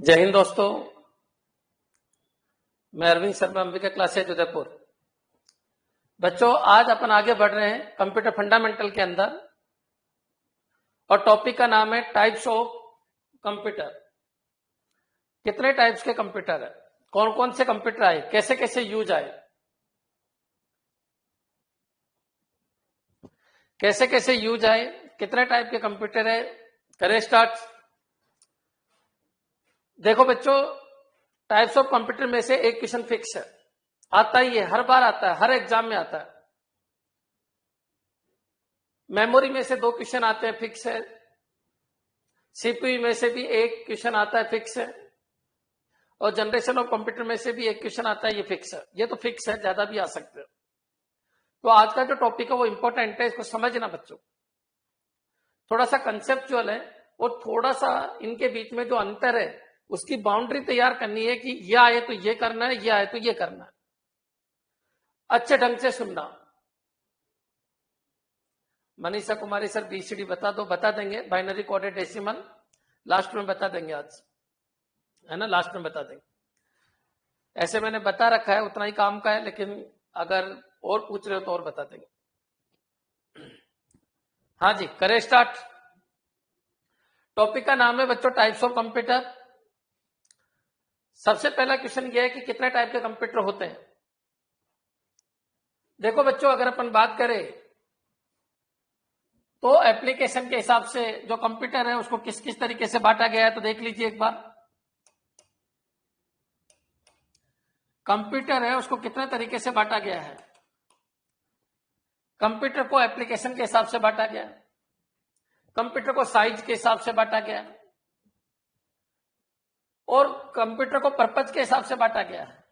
जय हिंद दोस्तों, मैं अरविंद शर्मा, अंबिका क्लासेज उदयपुर। बच्चों, आज अपन आगे बढ़ रहे हैं कंप्यूटर फंडामेंटल के अंदर और टॉपिक का नाम है टाइप्स ऑफ कंप्यूटर। कितने टाइप्स के कंप्यूटर है, कौन कौन से कंप्यूटर आए, कैसे कैसे यूज आए, कैसे कैसे यूज आए, कितने टाइप के कंप्यूटर है। करें स्टार्ट। देखो बच्चों, टाइप्स ऑफ कंप्यूटर में से एक क्वेश्चन फिक्स है, आता ही है, हर बार आता है, हर एग्जाम में आता है। मेमोरी में से 2 क्वेश्चन आते हैं, फिक्स है। सीपीयू में से भी एक क्वेश्चन आता है, फिक्स है। और जनरेशन ऑफ कंप्यूटर में से भी एक क्वेश्चन आता है, ये फिक्स है। ये तो फिक्स है, ज्यादा भी आ सकते हैं। तो आज का जो टॉपिक है वो इंपॉर्टेंट है, इसको समझना बच्चों। थोड़ा सा कंसेप्चुअल है और थोड़ा सा इनके बीच में जो अंतर है उसकी बाउंड्री तैयार करनी है कि ये आए तो ये करना है, ये आए तो ये करना है। अच्छे ढंग से सुनना। मनीषा कुमारी सर बीसीडी बता दो, बता देंगे। बाइनरी कोडेड डेसिमल लास्ट में बता देंगे आज, है ना, लास्ट में बता देंगे। ऐसे मैंने बता रखा है, उतना ही काम का है, लेकिन अगर और पूछ रहे हो तो और बता देंगे। हाँ जी, करें स्टार्ट। टॉपिक का नाम है बच्चों टाइप्स ऑफ कंप्यूटर। सबसे पहला क्वेश्चन यह है कि कितने टाइप के कंप्यूटर होते हैं। देखो बच्चों, अगर अपन बात करें तो एप्लीकेशन के हिसाब से जो कंप्यूटर है उसको किस किस तरीके से बांटा गया है, तो देख लीजिए एक बार। कंप्यूटर है उसको कितने तरीके से बांटा गया है। कंप्यूटर को एप्लीकेशन के हिसाब से बांटा गया है, कंप्यूटर को साइज के हिसाब से बांटा गया है, और कंप्यूटर को पर्पज के हिसाब से बांटा गया है।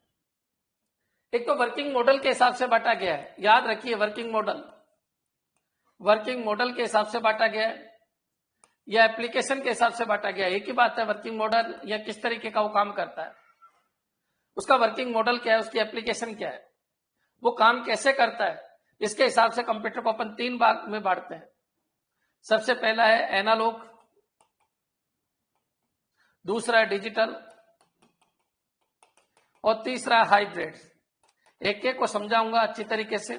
एक तो वर्किंग मॉडल के हिसाब से बांटा गया है, याद रखिए, वर्किंग मॉडल के हिसाब से बांटा गया है या एप्लीकेशन के हिसाब से बांटा गया है। एक ही बात है, वर्किंग मॉडल या किस तरीके का वो काम करता है, उसका वर्किंग मॉडल क्या है, उसकी एप्लीकेशन क्या है, वो काम कैसे करता है, इसके हिसाब से कंप्यूटर को अपन 3 भाग में बांटते हैं। सबसे पहला है एनालॉग, दूसरा है डिजिटल और तीसरा है हाइब्रिड। एक एक को समझाऊंगा अच्छी तरीके से।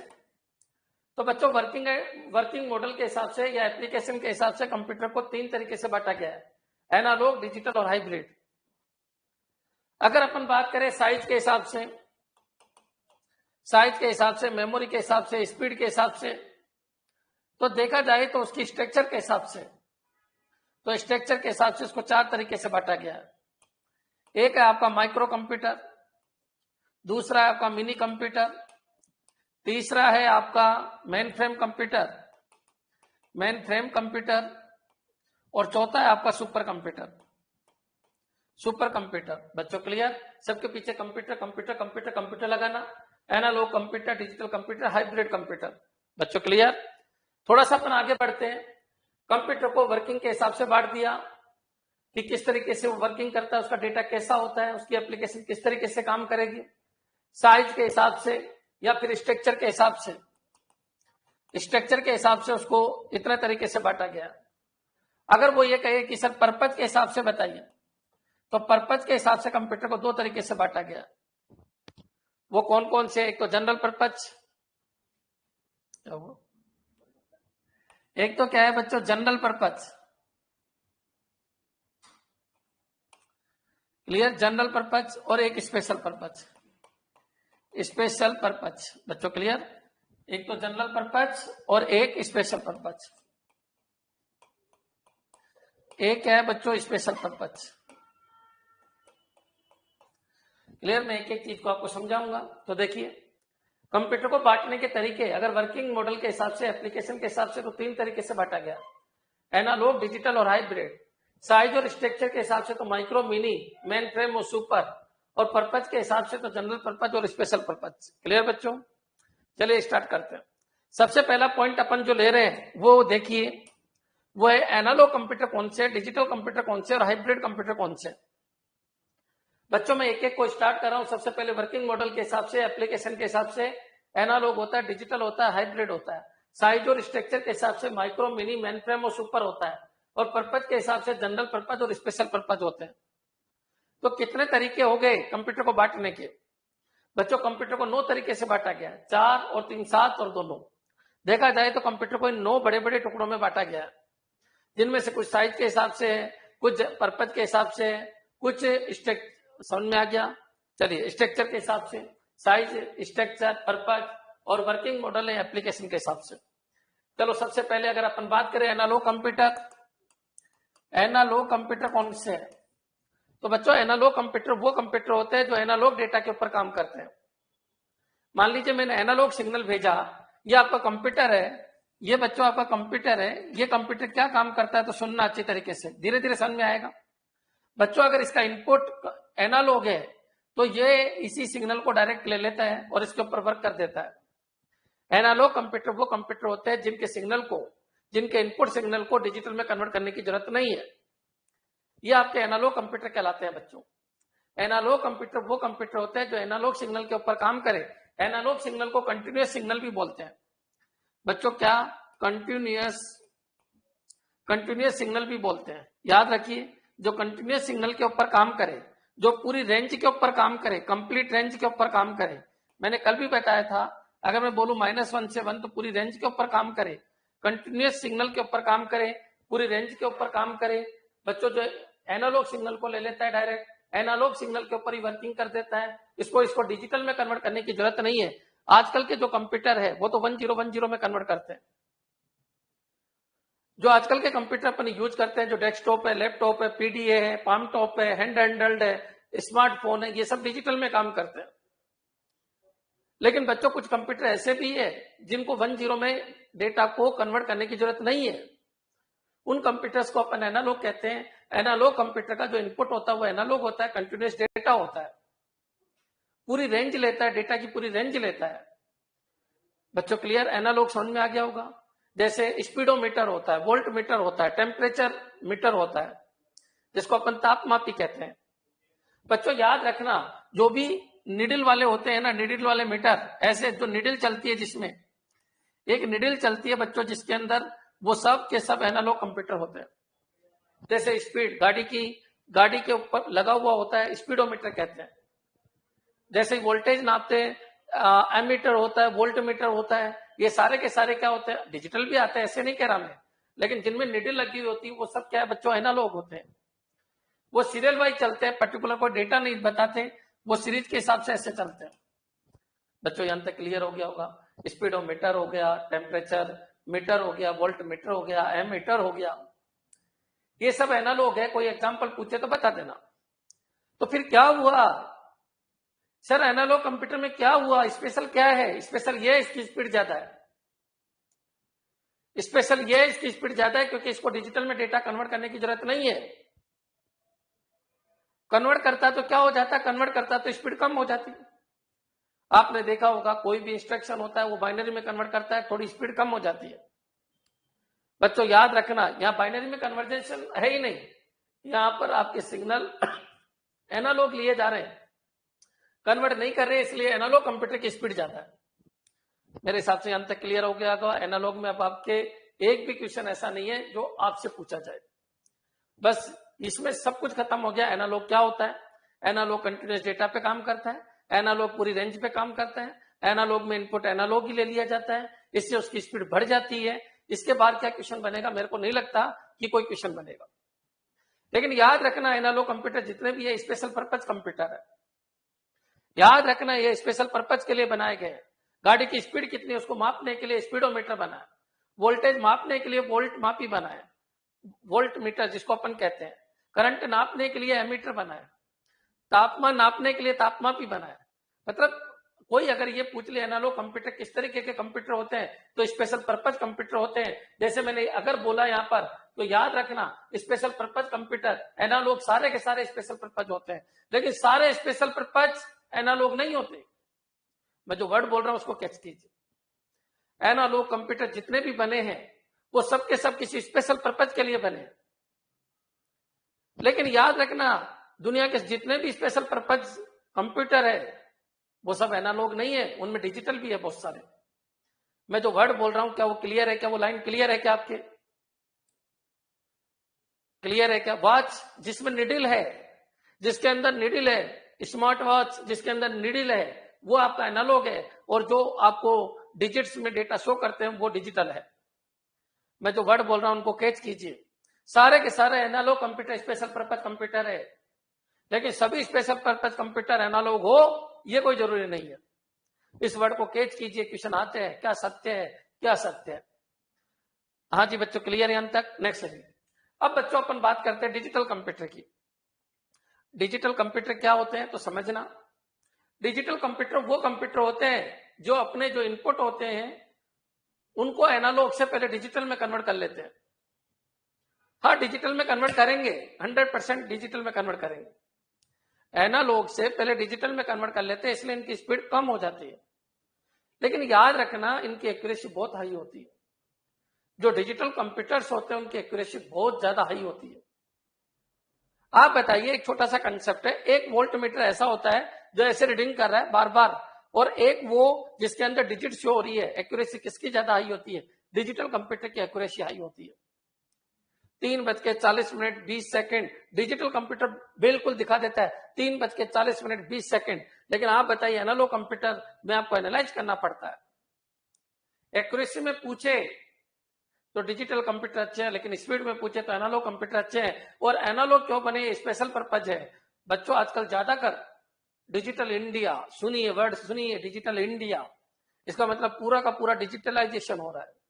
तो बच्चों, वर्किंग मॉडल के हिसाब से या एप्लीकेशन के हिसाब से कंप्यूटर को 3 तरीके से बांटा गया है, एनालॉग, डिजिटल और हाइब्रिड। अगर अपन बात करें साइज के हिसाब से, मेमोरी के हिसाब से, स्पीड के हिसाब से, तो देखा जाए तो उसकी स्ट्रक्चर के हिसाब से, उसको 4 तरीके से बांटा गया है। एक है आपका माइक्रो कंप्यूटर, दूसरा है आपका मिनी कंप्यूटर, तीसरा है आपका मेन फ्रेम कंप्यूटर, और चौथा है आपका सुपर कंप्यूटर। बच्चों क्लियर? सबके पीछे कंप्यूटर लगाना। Analogue computer, digital computer, hybrid computer. बच्चों क्लियर? थोड़ा सा अपन आगे बढ़ते हैं। कंप्यूटर को वर्किंग के हिसाब से बांट दिया कि किस तरीके से वो वर्किंग करता है, उसका डेटा कैसा होता है, उसकी एप्लीकेशन किस तरीके से काम करेगी। साइज के हिसाब से या फिर स्ट्रक्चर के हिसाब से उसको इतने तरीके से बांटा गया। अगर वो ये कहे कि सर पर्पज के हिसाब से बताइए, तो पर्पज के हिसाब से कंप्यूटर को 2 तरीके से बांटा गया। वो कौन कौन से? एक तो जनरल पर्पज, एक तो क्या है बच्चों, general purpose. Clear? General purpose और एक स्पेशल पर्पज। बच्चों क्लियर? एक तो जनरल पर्पज और एक स्पेशल पर्पज। एक है बच्चों स्पेशल पर्पज। क्लियर? मैं एक एक चीज को आपको समझाऊंगा। तो देखिए, कंप्यूटर को बांटने के तरीके, अगर वर्किंग मॉडल के हिसाब से, एप्लीकेशन के हिसाब से, तो 3 तरीके से बांटा गया, एनालॉग, डिजिटल और हाइब्रिड। साइज और स्ट्रक्चर के हिसाब से तो माइक्रो, मिनी, मेन फ्रेम और सुपर, और पर्पज के हिसाब से तो जनरल पर्पज और स्पेशल पर्पज। क्लियर बच्चों? चलिए स्टार्ट करते हैं। सबसे पहला पॉइंट अपन जो ले रहे हैं वो देखिए, वो है एनालॉग कंप्यूटर कौन से, डिजिटल कंप्यूटर कौन से और हाइब्रिड कंप्यूटर कौन से। बच्चों मैं एक एक को स्टार्ट कर रहा हूं। सबसे पहले वर्किंग मॉडल के हिसाब से, एप्लीकेशन के हिसाब से एनालॉग होता है, डिजिटल होता है, हाइब्रिड होता है। साइज और स्ट्रक्चर के हिसाब से माइक्रो, मिनी, मेन फ्रेम और सुपर होता है, और पर्पज के हिसाब से जनरल पर्पज और स्पेशल पर्पज होते हैं। तो कितने तरीके हो गए कंप्यूटर को बांटने के? बच्चों कंप्यूटर को 9 तरीके से बांटा गया, 4 और 3 7 और 2 9। देखा जाए तो कंप्यूटर को इन 9 बड़े बड़े टुकड़ों में बांटा गया, जिनमें से कुछ साइज के हिसाब से, कुछ पर्पज के हिसाब से, कुछ समझ में आ गया? चलिए, स्ट्रक्चर के हिसाब से, साइज, स्ट्रक्चर, पर्पज और वर्किंग मॉडल है एप्लीकेशन के हिसाब से। चलो सबसे पहले अगर अपन बात करें एनालॉग कंप्यूटर, एनालॉग कंप्यूटर कौन से है? तो बच्चों एनालॉग कंप्यूटर वो कंप्यूटर होते हैं जो एनालॉग डेटा के ऊपर काम करते हैं। मान लीजिए मैंने एनालॉग सिग्नल भेजा, ये आपका कंप्यूटर है, ये बच्चों आपका कंप्यूटर है, ये कंप्यूटर क्या काम करता है तो सुनना अच्छी तरीके से, धीरे धीरे समझ में आएगा। बच्चों अगर इसका इनपुट एनालॉग है तो ये इसी सिग्नल को डायरेक्ट ले लेता है और इसके ऊपर वर्क कर देता है। एनालॉग कंप्यूटर वो कंप्यूटर होते हैं जिनके सिग्नल को, जिनके इनपुट सिग्नल को डिजिटल में कन्वर्ट करने की जरूरत नहीं है। ये आपके एनालॉग कंप्यूटर कहलाते हैं बच्चों। एनालॉग कंप्यूटर वो कंप्यूटर होते हैं जो एनालॉग सिग्नल के ऊपर काम करे। एनालॉग सिग्नल को कंटिन्यूअस सिग्नल भी बोलते हैं बच्चों। क्या? कंटिन्यूअस सिग्नल भी बोलते हैं। याद रखिए, जो कंटिन्यूअस सिग्नल के ऊपर काम करे, जो पूरी रेंज के ऊपर काम करे, कंप्लीट रेंज के ऊपर काम करे। मैंने कल भी बताया था, अगर मैं बोलूं -1 से 1 तो पूरी रेंज के ऊपर काम करे, कंटिन्यूअस सिग्नल के ऊपर काम करे, पूरी रेंज के ऊपर काम करे। बच्चों जो एनालॉग सिग्नल को ले लेता है डायरेक्ट, एनालॉग सिग्नल के ऊपर ही वर्किंग कर देता है, इसको डिजिटल में कन्वर्ट करने की जरूरत नहीं है। आजकल के जो कंप्यूटर है वो तो 1010 में कन्वर्ट करते हैं। जो आजकल के कंप्यूटर अपन यूज करते हैं, जो डेस्कटॉप है, लैपटॉप है, पीडीए है, पाम टॉप है, हैंडल्ड है, स्मार्टफोन है, ये सब डिजिटल में काम करते हैं। लेकिन बच्चों कुछ कंप्यूटर ऐसे भी है जिनको 10 में डेटा को कन्वर्ट करने की जरूरत नहीं है। उन कंप्यूटर्स को अपन एनालॉग कहते हैं। एनालॉग कंप्यूटर का जो इनपुट होता है वो एनालॉग होता है, कंटिन्यूअस डेटा होता है, पूरी रेंज लेता है, डेटा की पूरी रेंज लेता है। बच्चों क्लियर? एनालॉग समझ में आ गया होगा। जैसे स्पीडोमीटर होता है, वोल्ट मीटर होता है, टेम्परेचर मीटर होता है, जिसको अपन तापमापी कहते हैं। बच्चों याद रखना, जो भी निडल वाले होते हैं ना, निडल वाले मीटर, ऐसे जो निडल चलती है, जिसमें एक निडल चलती है बच्चों, जिसके अंदर वो सब के सब एनालॉग कंप्यूटर होते हैं। जैसे स्पीड, गाड़ी के ऊपर लगा हुआ होता है, स्पीडोमीटर कहते हैं। जैसे वोल्टेज नापते हैं, एमीटर होता है, वोल्ट मीटर होता है। ये सारे के सारे क्या होते हैं? डिजिटल भी आते हैं, ऐसे नहीं कह रहा मैं, लेकिन जिनमें निडल लगी होती है वो सब क्या है बच्चों? एनालॉग होते हैं। वो सीरियल वाइज चलते हैं, पर्टिकुलर कोई डेटा नहीं बताते, वो सीरीज के हिसाब से ऐसे चलते हैं। बच्चों यहां तक क्लियर हो गया होगा। स्पीडोमीटर हो गया, टेम्परेचर मीटर हो गया, वोल्ट मीटर हो गया, एमीटर हो गया, ये सब एनालॉग है। कोई एग्जांपल पूछे तो बता देना। तो फिर क्या हुआ सर, एनालॉग कंप्यूटर में क्या हुआ? स्पेशल क्या है? स्पेशल ये इसकी स्पीड ज्यादा है। स्पेशल ये इसकी स्पीड ज्यादा है क्योंकि इसको डिजिटल में डेटा कन्वर्ट करने की जरूरत नहीं है। कन्वर्ट करता तो क्या हो जाता? कन्वर्ट करता तो स्पीड कम हो जाती। आपने देखा होगा कोई भी इंस्ट्रक्शन होता है वो बाइनरी में कन्वर्ट करता है, थोड़ी स्पीड कम हो जाती है। बच्चों याद रखना, यहां बाइनरी में कन्वर्जेशन है ही नहीं, यहां पर आपके सिग्नल एनालॉग लिए जा रहे हैं, कन्वर्ट नहीं कर रहे, इसलिए एनालॉग कंप्यूटर की स्पीड ज्यादा है। मेरे हिसाब से अंत तक क्लियर हो गया होगा। एनालॉग में अब आपके एक भी क्वेश्चन ऐसा नहीं है जो आपसे पूछा जाए, बस इसमें सब कुछ खत्म हो गया। एनालॉग क्या होता है? एनालॉग कंटिन्यूअस डेटा पे काम करता है, एनालॉग पूरी रेंज पे काम करता है, एनालॉग में इनपुट एनालॉग ही ले लिया जाता है, इससे उसकी स्पीड बढ़ जाती है। इसके बाद क्या क्वेश्चन बनेगा? मेरे को नहीं लगता कि कोई क्वेश्चन बनेगा। लेकिन याद रखना, एनालॉग कंप्यूटर जितने भी है स्पेशल पर्पज कंप्यूटर है। याद रखना, ये स्पेशल पर्पज के लिए बनाए गए हैं। गाड़ी की स्पीड कितनी है उसको मापने के लिए स्पीडोमीटर बना है, वोल्टेज मापने के लिए वोल्ट मापी बना है, वोल्ट मीटर जिसको अपन कहते हैं, करंट नापने के लिए एमीटर बना है, तापमान नापने के लिए तापमापी बना है। मतलब कोई अगर ये पूछ ले एनालॉग कंप्यूटर किस तरीके के कंप्यूटर होते हैं, तो स्पेशल पर्पज कंप्यूटर होते हैं। जैसे मैंने अगर बोला यहाँ पर, तो याद रखना स्पेशल पर्पज कंप्यूटर एनालॉग सारे के सारे स्पेशल पर्पज होते हैं, लेकिन सारे स्पेशल पर्पज एनालॉग नहीं होते। मैं जो वर्ड बोल रहा हूं उसको कैच कीजिए। एनालॉग कंप्यूटर जितने भी बने हैं वो सब के सब किसी स्पेशल पर्पज के लिए बने। लेकिन याद रखना, दुनिया के जितने भी स्पेशल पर्पज कंप्यूटर है वो सब एनालॉग नहीं है, उनमें डिजिटल भी है बहुत सारे। मैं जो वर्ड बोल रहा हूं क्या वो क्लियर है? क्या वो लाइन क्लियर है? क्या आपके क्लियर है? क्या वॉच जिसमें निडल है, जिसके अंदर नीडल है, स्मार्ट वॉच जिसके अंदर नीडल है, वो आपका एनालॉग है, और जो आपको डिजिट्स में डेटा शो करते हैं वो डिजिटल है। मैं जो वर्ड बोल रहा हूं उनको कैच कीजिए। सारे के सारे analogue computer special purpose computer है, लेकिन सभी स्पेशल पर्पज कंप्यूटर एनालॉग हो ये कोई जरूरी नहीं है। इस वर्ड को कैच कीजिए, क्वेश्चन आते हैं, क्या सत्य है क्या सत्य है। हाँ जी बच्चों, क्लियर है अंत तक? नेक्स्ट है। अब बच्चों अपन बात करते हैं डिजिटल कंप्यूटर की। डिजिटल कंप्यूटर क्या होते हैं तो समझना। डिजिटल कंप्यूटर वो कंप्यूटर होते हैं जो अपने जो इनपुट होते हैं उनको एनालॉग से पहले डिजिटल में कन्वर्ट कर लेते हैं। हाँ, डिजिटल में कन्वर्ट करेंगे, 100% डिजिटल में कन्वर्ट करेंगे। एनालॉग से पहले डिजिटल में कन्वर्ट कर लेते हैं, इसलिए इनकी स्पीड कम हो जाती है, लेकिन याद रखना इनकी एक्यूरेसी बहुत हाई होती है। जो डिजिटल कंप्यूटर्स होते हैं उनकी एक्यूरेसी बहुत ज्यादा हाई होती है। आप बताइए, एक छोटा सा कंसेप्ट है, एक वोल्ट मीटर ऐसा होता है जो ऐसे रीडिंग कर रहा है बार बार, और एक वो जिसके अंदर डिजिट शो हो रही है, एक्यूरेसी किसकी ज्यादा हाई होती है? डिजिटल कंप्यूटर की एक्यूरेसी हाई होती है। 3:40 डिजिटल कंप्यूटर बिल्कुल दिखा देता है 3:40 लेकिन आप बताइए एनालॉग कंप्यूटर में आपको एनालाइज करना पड़ता है। एक्यूरेसी में पूछे तो डिजिटल कंप्यूटर अच्छे हैं, लेकिन स्पीड में पूछे तो एनालॉग कंप्यूटर अच्छे हैं। और एनालॉग क्यों बने? स्पेशल पर्पज है। बच्चों आजकल ज्यादातर डिजिटल इंडिया सुनिए, वर्ड सुनिए, डिजिटल इंडिया, इसका मतलब पूरा का पूरा डिजिटलाइजेशन हो रहा है।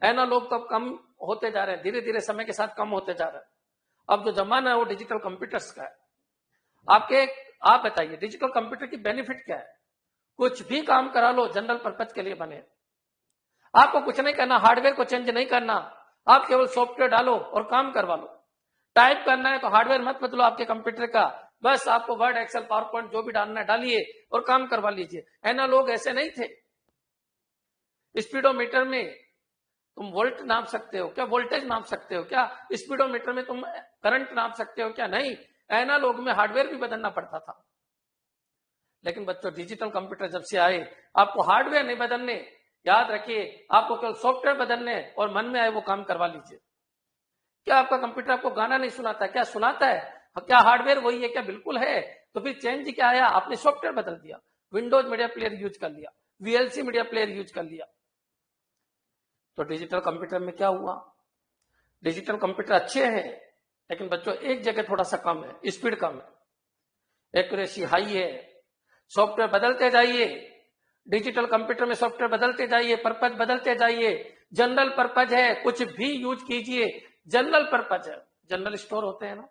एनालॉग तो कम होते जा रहे हैं, धीरे धीरे समय के साथ कम होते जा रहे हैं। अब जो जमाना है वो डिजिटल कंप्यूटर्स का है। आप बताइए डिजिटल कंप्यूटर की बेनिफिट क्या है? कुछ भी काम करा लो जनरल पर्पज के लिए बने। आपको कुछ नहीं करना, हार्डवेयर को चेंज नहीं करना, आप केवल सॉफ्टवेयर डालो और काम करवा लो। टाइप करना है तो हार्डवेयर मत बदलो आपके कंप्यूटर का, बस आपको वर्ड एक्सेल पावर पॉइंट जो भी डालना है डालिए और काम करवा लीजिए। एनालॉग ऐसे नहीं थे। स्पीडोमीटर में तुम वोल्ट नाप सकते हो क्या? वोल्टेज नाप सकते हो क्या? स्पीडोमीटर में तुम करंट नाप सकते हो क्या? नहीं। एनालॉग में हार्डवेयर भी बदलना पड़ता था। लेकिन बच्चों डिजिटल कंप्यूटर जब से आए आपको हार्डवेयर नहीं बदलने, याद रखिए आपको केवल सॉफ्टवेयर बदलने और मन में आए वो काम करवा लीजिए। क्या आपका कंप्यूटर आपको गाना नहीं सुनाता? क्या सुनाता है? क्या हार्डवेयर वही है क्या? बिल्कुल है। तो फिर चेंज क्या आया? आपने सॉफ्टवेयर बदल दिया, विंडोज मीडिया प्लेयर यूज कर लिया, वीएलसी मीडिया प्लेयर यूज कर लिया। तो डिजिटल कंप्यूटर में क्या हुआ? डिजिटल कंप्यूटर अच्छे हैं, लेकिन बच्चों एक जगह थोड़ा सा कम है, स्पीड कम है, एक्यूरेसी हाई है। सॉफ्टवेयर बदलते जाइए, डिजिटल कंप्यूटर में सॉफ्टवेयर बदलते जाइए, पर्पज बदलते जाइए। जनरल पर्पज है, कुछ भी यूज कीजिए, जनरल पर्पज है। जनरल स्टोर होते हैं ना,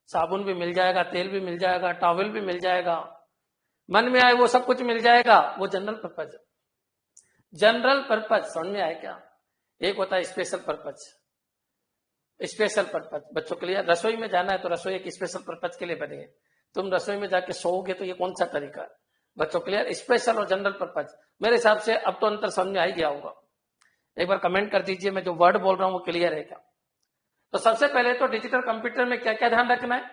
साबुन भी मिल जाएगा, तेल भी मिल जाएगा, टॉवल भी मिल जाएगा, मन में आए वो सब कुछ मिल जाएगा, वो जनरल पर्पज है। जनरल पर्पज समझ में आए क्या? एक होता है स्पेशल पर्पज। स्पेशल पर्पज बच्चों के लिए रसोई में जाना है तो रसोई एक स्पेशल पर्पज के लिए बनी है। तुम रसोई में जाके सोओगे तो ये कौन सा तरीका है? बच्चों क्लियर? स्पेशल और जनरल पर्पज मेरे हिसाब से अब तो अंतर समझ में आ ही गया होगा। एक बार कमेंट कर दीजिए मैं जो वर्ड बोल रहा हूं वो क्लियर है क्या? तो सबसे पहले तो डिजिटल कंप्यूटर में क्या क्या ध्यान रखना है?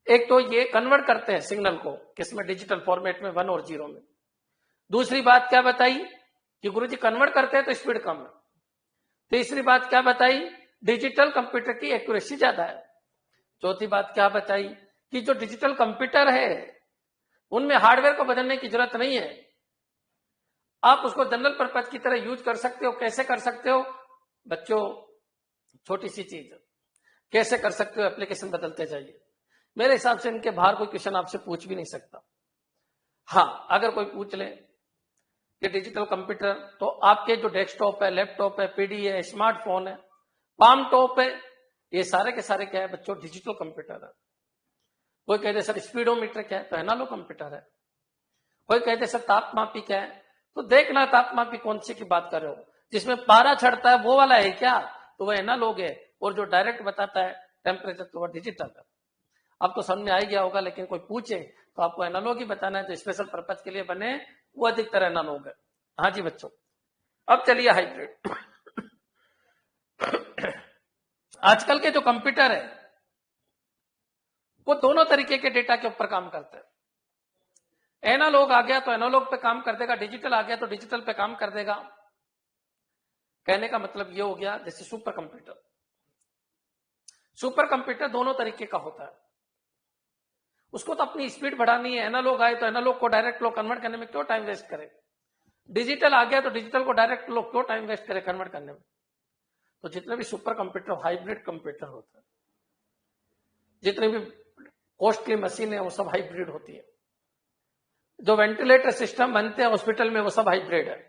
एक तो ये कन्वर्ट करते हैं सिग्नल को, किसमें? डिजिटल फॉर्मेट में, 1 और 0 में। दूसरी बात क्या बताई कि गुरुजी कन्वर्ट करते हैं तो स्पीड कम है। तीसरी बात क्या बताई? डिजिटल कंप्यूटर की एक्यूरेसी ज्यादा है। चौथी बात क्या बताई कि जो डिजिटल कंप्यूटर है उनमें हार्डवेयर को बदलने की जरूरत नहीं है, आप उसको जनरल पर्पज की तरह यूज कर सकते हो। कैसे कर सकते हो बच्चों? छोटी सी चीज, कैसे कर सकते हो? एप्लीकेशन बदलते जाइए। मेरे हिसाब से इनके बाहर कोई क्वेश्चन आपसे पूछ भी नहीं सकता। हाँ, अगर कोई पूछ ले कि डिजिटल कंप्यूटर, तो आपके जो डेस्कटॉप है, लैपटॉप है, पीडी है, स्मार्टफोन है, पाम टॉप है, ये सारे के सारे क्या है बच्चों? डिजिटल कंप्यूटर है। कोई कहते सर स्पीडोमीटर क्या है? तो एनालॉग कंप्यूटर है। कोई कहते सर तापमापी क्या है? तो देखना तापमापी कौन सी की बात कर रहे हो, जिसमें पारा चढ़ता है वो वाला है क्या? तो वह एनालॉग है। और जो डायरेक्ट बताता है टेम्परेचर तो वह डिजिटल है। अब तो समझ में आ गया होगा, लेकिन कोई पूछे तो आपको एनालॉग ही बताना है। जो स्पेशल पर्पज के लिए बने वो अधिकतर एनालॉग है। हाँ जी बच्चों, अब चलिए हाइब्रिड। आजकल के जो कंप्यूटर है वो दोनों तरीके के डेटा के ऊपर काम करते हैं। एनालॉग आ गया तो एनालॉग पे काम कर देगा, डिजिटल आ गया तो डिजिटल पे काम कर देगा। कहने का मतलब ये हो गया जैसे सुपर कंप्यूटर। सुपर कंप्यूटर दोनों तरीके का होता है। उसको तो अपनी स्पीड बढ़ानी है। एनालॉग आए तो एनालॉग को डायरेक्ट लोग कन्वर्ट करने में क्यों टाइम वेस्ट करे, डिजिटल आ गया तो डिजिटल को डायरेक्ट लोग क्यों टाइम वेस्ट करे कन्वर्ट करने में। तो जितने भी सुपर कंप्यूटर हाइब्रिड कंप्यूटर होते हैं, जितने भी कॉस्टली मशीन है वो सब हाइब्रिड होती है। जो वेंटिलेटर सिस्टम बनते हैं हॉस्पिटल में वो सब हाइब्रिड है।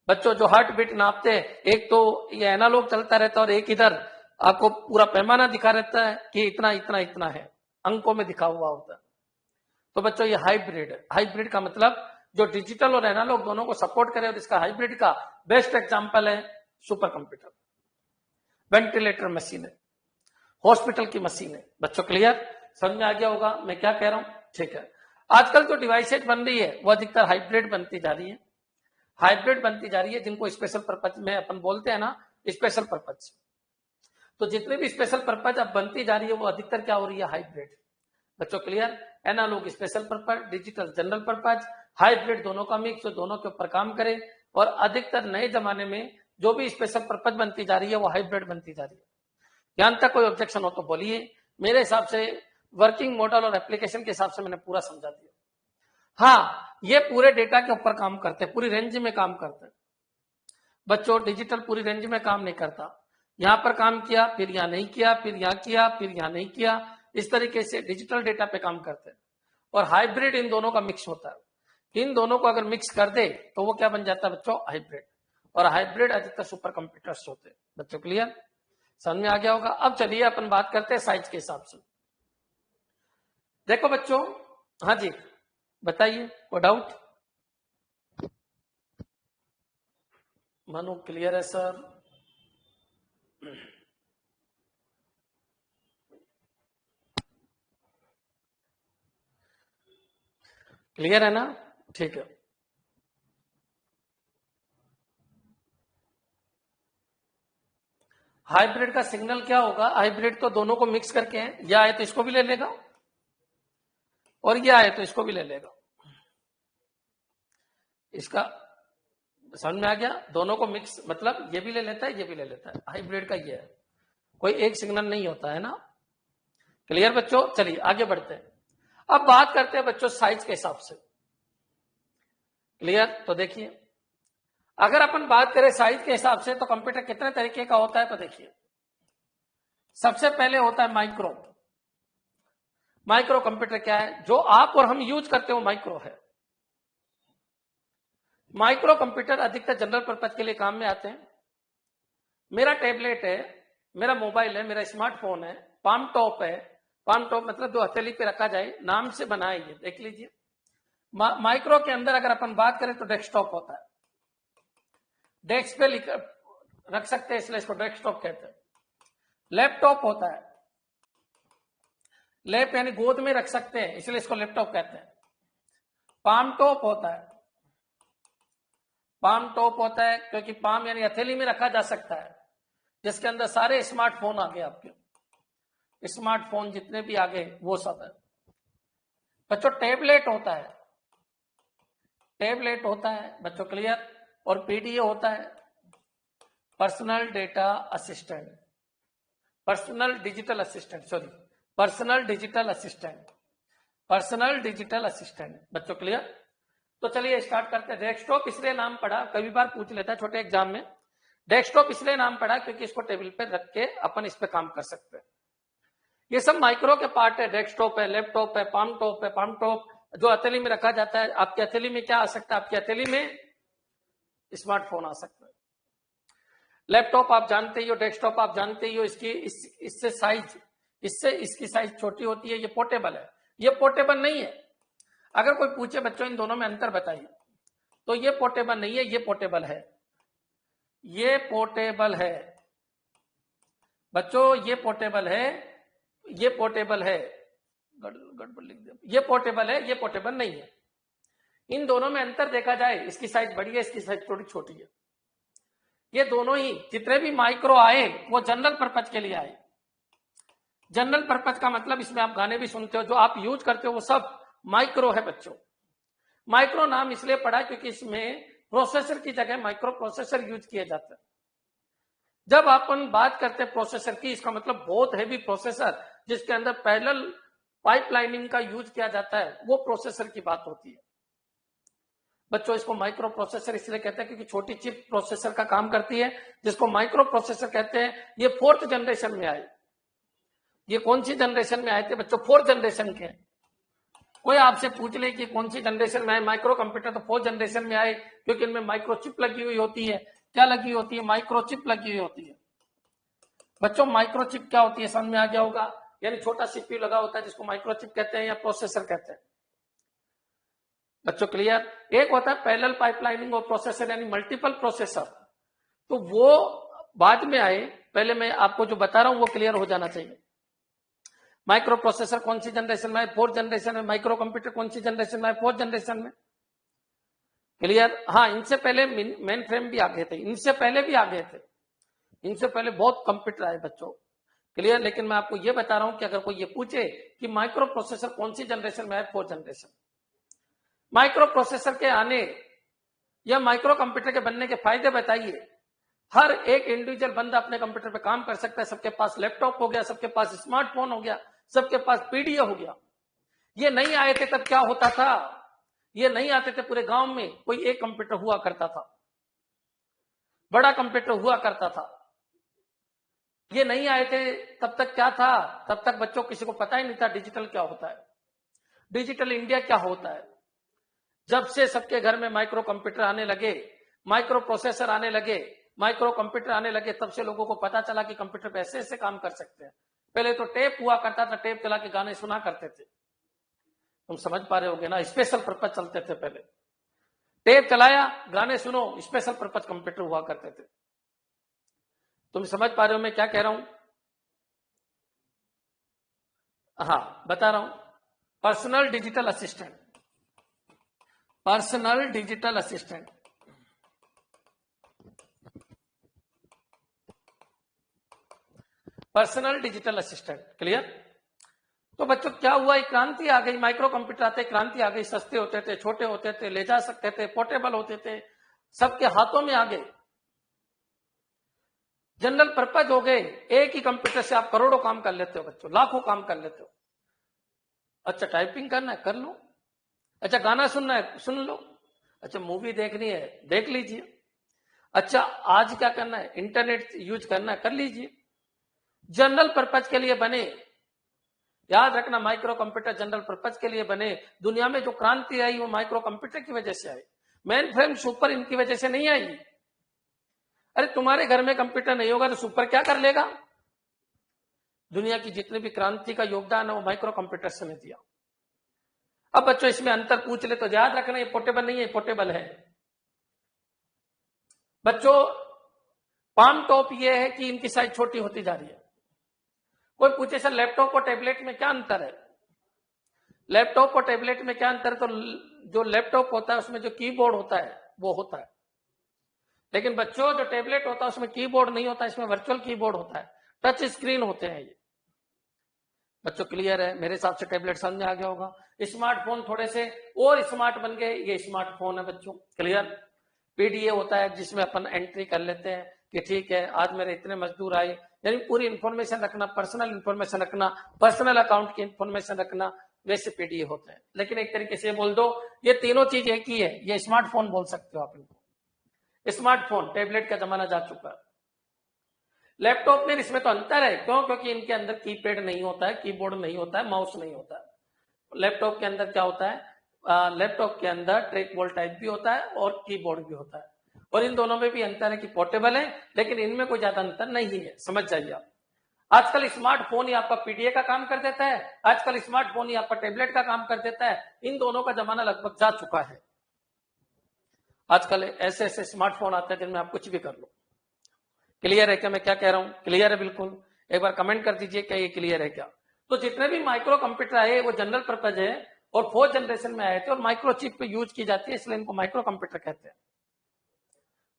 बच्चों जो हार्ट बीट नापते हैं, एक तो ये एनालॉग चलता रहता है और एक इधर आपको पूरा पैमाना दिखा रहता है कि इतना इतना इतना है, अंकों में दिखा हुआ होता है। तो बच्चों ये हाइब्रिड है। हाइब्रिड का मतलब जो डिजिटल और एनालॉग दोनों को सपोर्ट करे, और इसका हाइब्रिड का बेस्ट एग्जांपल है सुपर कंप्यूटर, वेंटिलेटर मशीन है, हॉस्पिटल की मशीन है। बच्चों क्लियर, समझ में आ गया होगा मैं क्या कह रहा हूं? ठीक है। आजकल जो डिवाइसेज बन रही है वो अधिकतर हाइब्रिड बनती जा रही है, हाइब्रिड बनती जा रही है, जिनको स्पेशल पर्पज में अपन बोलते हैं ना, स्पेशल पर्पज। तो जितने भी स्पेशल पर्पज अब बनती जा रही है वो अधिकतर क्या हो रही है, हाइब्रिड। बच्चों clear, analogue special purpose, digital general purpose, hybrid दोनों का मिक्स, जो दोनों के ऊपर काम करे। और अधिकतर नए जमाने में जो भी स्पेशल पर्पज बनती जा रही है वो हाइब्रिड बनती जा रही है। यहां तक कोई ऑब्जेक्शन हो तो बोलिए। मेरे हिसाब से वर्किंग मॉडल और एप्लीकेशन के हिसाब से मैंने पूरा समझा दिया। हाँ, ये पूरे डेटा के ऊपर काम करते हैं, पूरी रेंज में काम करते हैं। बच्चों डिजिटल पूरी रेंज में काम नहीं करता, यहां पर काम किया फिर यहां नहीं किया, फिर यहां किया फिर यहां नहीं किया, इस तरीके से डिजिटल डेटा पे काम करते हैं। और हाइब्रिड इन दोनों का मिक्स होता है। इन दोनों को अगर मिक्स कर दे तो वो क्या बन जाता है बच्चों, हाइब्रिड। और हाइब्रिड अधिकतर सुपर कंप्यूटर्स होते हैं। बच्चों क्लियर, समझ में आ गया होगा। अब चलिए अपन बात करते हैं साइज के हिसाब से। देखो बच्चों, हाँ जी बताइए, कोई डाउट? मनु क्लियर है सर? क्लियर है ना? ठीक है। हाइब्रिड का सिग्नल क्या होगा, हाइब्रिड तो दोनों को मिक्स करके है, या आए तो इसको भी ले लेगा और ये आए तो इसको भी ले लेगा। इसका समझ में आ गया, दोनों को मिक्स मतलब ये भी ले लेता है ये भी ले लेता है। हाइब्रिड का ये है, कोई एक सिग्नल नहीं होता है ना। क्लियर बच्चों, चलिए आगे बढ़ते हैं। अब बात करते हैं बच्चों साइज के हिसाब से। क्लियर, तो देखिए अगर अपन बात करें साइज के हिसाब से तो कंप्यूटर कितने तरीके का होता है, तो देखिए सबसे पहले होता है माइक्रो। माइक्रो कंप्यूटर क्या है, जो आप और हम यूज करते हो माइक्रो है। माइक्रो कंप्यूटर अधिकतर जनरल पर्पज के लिए काम में आते हैं। मेरा टैबलेट है, मेरा मोबाइल है, मेरा स्मार्टफोन है, पाम टॉप है। पाम टॉप मतलब जो हथेली पे रखा जाए, नाम से बना है ये, देख लीजिए। माइक्रो के अंदर अगर अपन बात करें तो डेस्कटॉप होता है, डेस्क पे रख सकते हैं इसलिए इसको डेस्कटॉप कहते हैं। लैपटॉप होता है, लैप यानी गोद में रख सकते हैं इसलिए इसको लैपटॉप कहते हैं। पाम टॉप होता है, पाम टॉप होता है क्योंकि पाम यानी हथेली में रखा जा सकता है, जिसके अंदर सारे स्मार्टफोन आ गए, आपके स्मार्टफोन जितने भी आ गए वो सब है। बच्चों टैबलेट होता है, टैबलेट होता है बच्चों क्लियर। और पीडीए होता है, personal data assistant, personal digital assistant, sorry personal digital assistant, personal digital assistant. बच्चों क्लियर, तो चलिए स्टार्ट करते हैं। डेस्कटॉप इसलिए नाम पड़ा, कई बार पूछ लेता है छोटे एग्जाम में, डेस्कटॉप इसलिए नाम पड़ा क्योंकि इसको टेबल पे रख के अपन इस पे काम कर सकते हैं। ये सब माइक्रो के पार्ट है, डेस्कटॉप है, लैपटॉप है, पाम टॉप है। पाम टॉप जो हथेली में रखा जाता है, आपकी हथेली में क्या आ सकता है, आपकी हथेली में स्मार्टफोन आ सकता है। लैपटॉप आप जानते ही हो, डेस्कटॉप आप जानते ही हो, इससे साइज, इससे इसकी साइज छोटी होती है। ये पोर्टेबल है, ये पोर्टेबल नहीं है। अगर कोई पूछे बच्चों इन दोनों में अंतर बताइए, तो ये पोर्टेबल नहीं है, ये पोर्टेबल है, ये पोर्टेबल है बच्चों, ये पोर्टेबल है, ये पोर्टेबल है, गड़बड़ लिख दिया, ये पोर्टेबल है, ये पोर्टेबल नहीं है। इन दोनों में अंतर देखा जाए, इसकी साइज बड़ी है, इसकी साइज थोड़ी छोटी है। ये दोनों ही जितने भी माइक्रो आए वो जनरल पर्पज के लिए आए। जनरल पर्पज का मतलब इसमें आप गाने भी सुनते हो, जो आप यूज करते हो वो सब माइक्रो है बच्चों। माइक्रो नाम इसलिए पड़ा क्योंकि इसमें प्रोसेसर की जगह माइक्रो प्रोसेसर यूज किए जाते हैं। जब अपन बात करते हैं प्रोसेसर की, इसका मतलब बहुत हैवी प्रोसेसर जिसके अंदर पैरेलल पाइपलाइनिंग का यूज किया जाता है, वो प्रोसेसर की बात होती है। बच्चों इसको माइक्रो प्रोसेसर इसलिए कहते हैं क्योंकि छोटी चिप प्रोसेसर का काम करती है, जिसको माइक्रो प्रोसेसर कहते हैं। ये 4th जनरेशन में आए। ये कौन सी जनरेशन में आए थे बच्चों? 4th जनरेशन के। कोई आपसे पूछ ले कि कौन सी जनरेशन में आए माइक्रो कंप्यूटर, तो 4th जनरेशन में आए, क्योंकि इनमें माइक्रो चिप लगी हुई होती है। क्या लगी होती है? माइक्रो चिप लगी हुई होती है। बच्चों माइक्रो चिप क्या होती है समझ में आ गया होगा? यानी छोटा सीपीयू लगा होता है जिसको माइक्रो चिप कहते हैं या प्रोसेसर कहते हैं। बच्चों क्लियर? एक होता है पैरेलल पाइपलाइनिंग और प्रोसेसर यानी मल्टीपल प्रोसेसर, तो वो बाद में आए। पहले मैं आपको जो बता रहा हूं वो क्लियर हो जाना चाहिए। माइक्रो प्रोसेसर कौन सी जनरेशन में है? 4th जनरेशन में। माइक्रो कंप्यूटर कौन सी जनरेशन में है? 4th जनरेशन में। क्लियर? हाँ, इनसे पहले मेन फ्रेम भी आ गए थे, इनसे पहले भी आ गए थे, इनसे पहले बहुत कंप्यूटर आए बच्चों। क्लियर? लेकिन मैं आपको ये बता रहा हूं कि अगर कोई ये पूछे कि माइक्रो प्रोसेसर कौन सी जनरेशन में है, 4th जनरेशन। माइक्रो प्रोसेसर के आने या माइक्रो कंप्यूटर के बनने के फायदे बताइए। हर एक इंडिविजुअल बंदा अपने कंप्यूटर पे काम कर सकता है। सबके पास लैपटॉप हो गया, सबके पास स्मार्टफोन हो गया, सबके पास पीडीए हो गया। ये नहीं आए थे तब क्या होता था? ये नहीं आते थे, पूरे गांव में कोई एक कंप्यूटर हुआ करता था, बड़ा कंप्यूटर हुआ करता था। ये नहीं आए थे तब तक क्या था? तब तक बच्चों किसी को पता ही नहीं था डिजिटल क्या होता है, डिजिटल इंडिया क्या होता है। जब से सबके घर में माइक्रो कंप्यूटर आने लगे, माइक्रो प्रोसेसर आने लगे, माइक्रो कंप्यूटर आने लगे, तब से लोगों को पता चला कि कंप्यूटर पे ऐसे ऐसे काम कर सकते हैं। पहले तो टेप हुआ करता था, टेप चला के गाने सुना करते थे। तुम समझ पा रहे होगे ना? स्पेशल पर्पज चलते थे पहले। टेप चलाया, गाने सुनो, स्पेशल पर्पज कंप्यूटर हुआ करते थे। तुम समझ पा रहे हो मैं क्या कह रहा हूं? हाँ, बता रहा हूं। Personal digital assistant, personal digital assistant. Personal digital assistant. Clear? तो बच्चों क्या हुआ? एक क्रांति आ गई, माइक्रो कंप्यूटर आते क्रांति आ गई। सस्ते होते थे, छोटे होते थे, ले जा सकते थे, पोर्टेबल होते थे, सबके हाथों में आ गए, जनरल पर्पज हो गए। एक ही कंप्यूटर से आप करोड़ों काम कर लेते हो बच्चों, लाखों काम कर लेते हो। अच्छा, टाइपिंग करना है कर लो, अच्छा गाना सुनना है सुन लो, अच्छा मूवी देखनी है देख लीजिए, अच्छा आज क्या करना है इंटरनेट यूज करना है कर लीजिए। जनरल पर्पज के लिए बने। याद रखना, माइक्रो कंप्यूटर जनरल पर्पज के लिए बने। दुनिया में जो क्रांति आई वो माइक्रो कंप्यूटर की वजह से आई, मेन फ्रेम सुपर इनकी वजह से नहीं आई। अरे तुम्हारे घर में कंप्यूटर नहीं होगा तो सुपर क्या कर लेगा? दुनिया की जितने भी क्रांति का योगदान है वो माइक्रो कंप्यूटर ने दिया। अब बच्चों इसमें अंतर पूछ ले तो याद रखना, ये पोर्टेबल नहीं है, पोर्टेबल है। बच्चों पाम टॉप ये है कि इनकी साइज छोटी होती जा रही है। कोई पूछे सर लैपटॉप और टैबलेट में क्या अंतर है? लैपटॉप और टैबलेट में क्या अंतर? तो जो लैपटॉप होता है उसमें जो कीबोर्ड होता है वो होता है, लेकिन बच्चों जो टैबलेट होता है उसमें कीबोर्ड नहीं होता, इसमें वर्चुअल कीबोर्ड होता है, टच स्क्रीन होते हैं ये। बच्चों क्लियर है? मेरे हिसाब से टैबलेट समझ में आ गया होगा। स्मार्टफोन थोड़े से और स्मार्ट बन गए, ये स्मार्टफोन है बच्चों। क्लियर? पीडीए होता है जिसमें अपन एंट्री कर लेते हैं कि ठीक है आज मेरे इतने मजदूर आए, यानी पूरी इंफॉर्मेशन रखना, पर्सनल इंफॉर्मेशन रखना, पर्सनल अकाउंट की इंफॉर्मेशन रखना, वैसे पीडीए होते हैं। लेकिन एक तरीके से बोल दो ये तीनों चीज एक ही है, ये स्मार्टफोन बोल सकते हो आप इनको। स्मार्टफोन, टैबलेट का जमाना जा चुका है। लैपटॉप में इसमें तो अंतर है, क्यों? क्योंकि इनके अंदर कीपैड नहीं होता है, कीबोर्ड नहीं होता है, माउस नहीं होता है। लैपटॉप के अंदर क्या होता है? लैपटॉप के अंदर ट्रैक बॉल टाइप भी होता है और कीबोर्ड भी होता है, और इन दोनों में भी अंतर है कि पोर्टेबल है, लेकिन इनमें कोई ज्यादा अंतर नहीं है। समझ जाइए आप। आजकल स्मार्टफोन ही आपका पीडीए का काम कर देता है, आजकल स्मार्टफोन ही आपका टैबलेट का काम कर देता है। इन दोनों का जमाना लगभग जा चुका है। आजकल ऐसे ऐसे स्मार्टफोन आते हैं जिनमें आप कुछ भी कर लो। क्लियर है क्या मैं क्या कह रहा हूं? क्लियर है बिल्कुल? एक बार कमेंट कर दीजिए क्या ये क्लियर है क्या। तो जितने भी माइक्रो कंप्यूटर आए वो जनरल पर्पज है और 4th जनरेशन में आए थे और माइक्रो चिप पे यूज की जाती है, इसलिए इनको माइक्रो कंप्यूटर कहते हैं।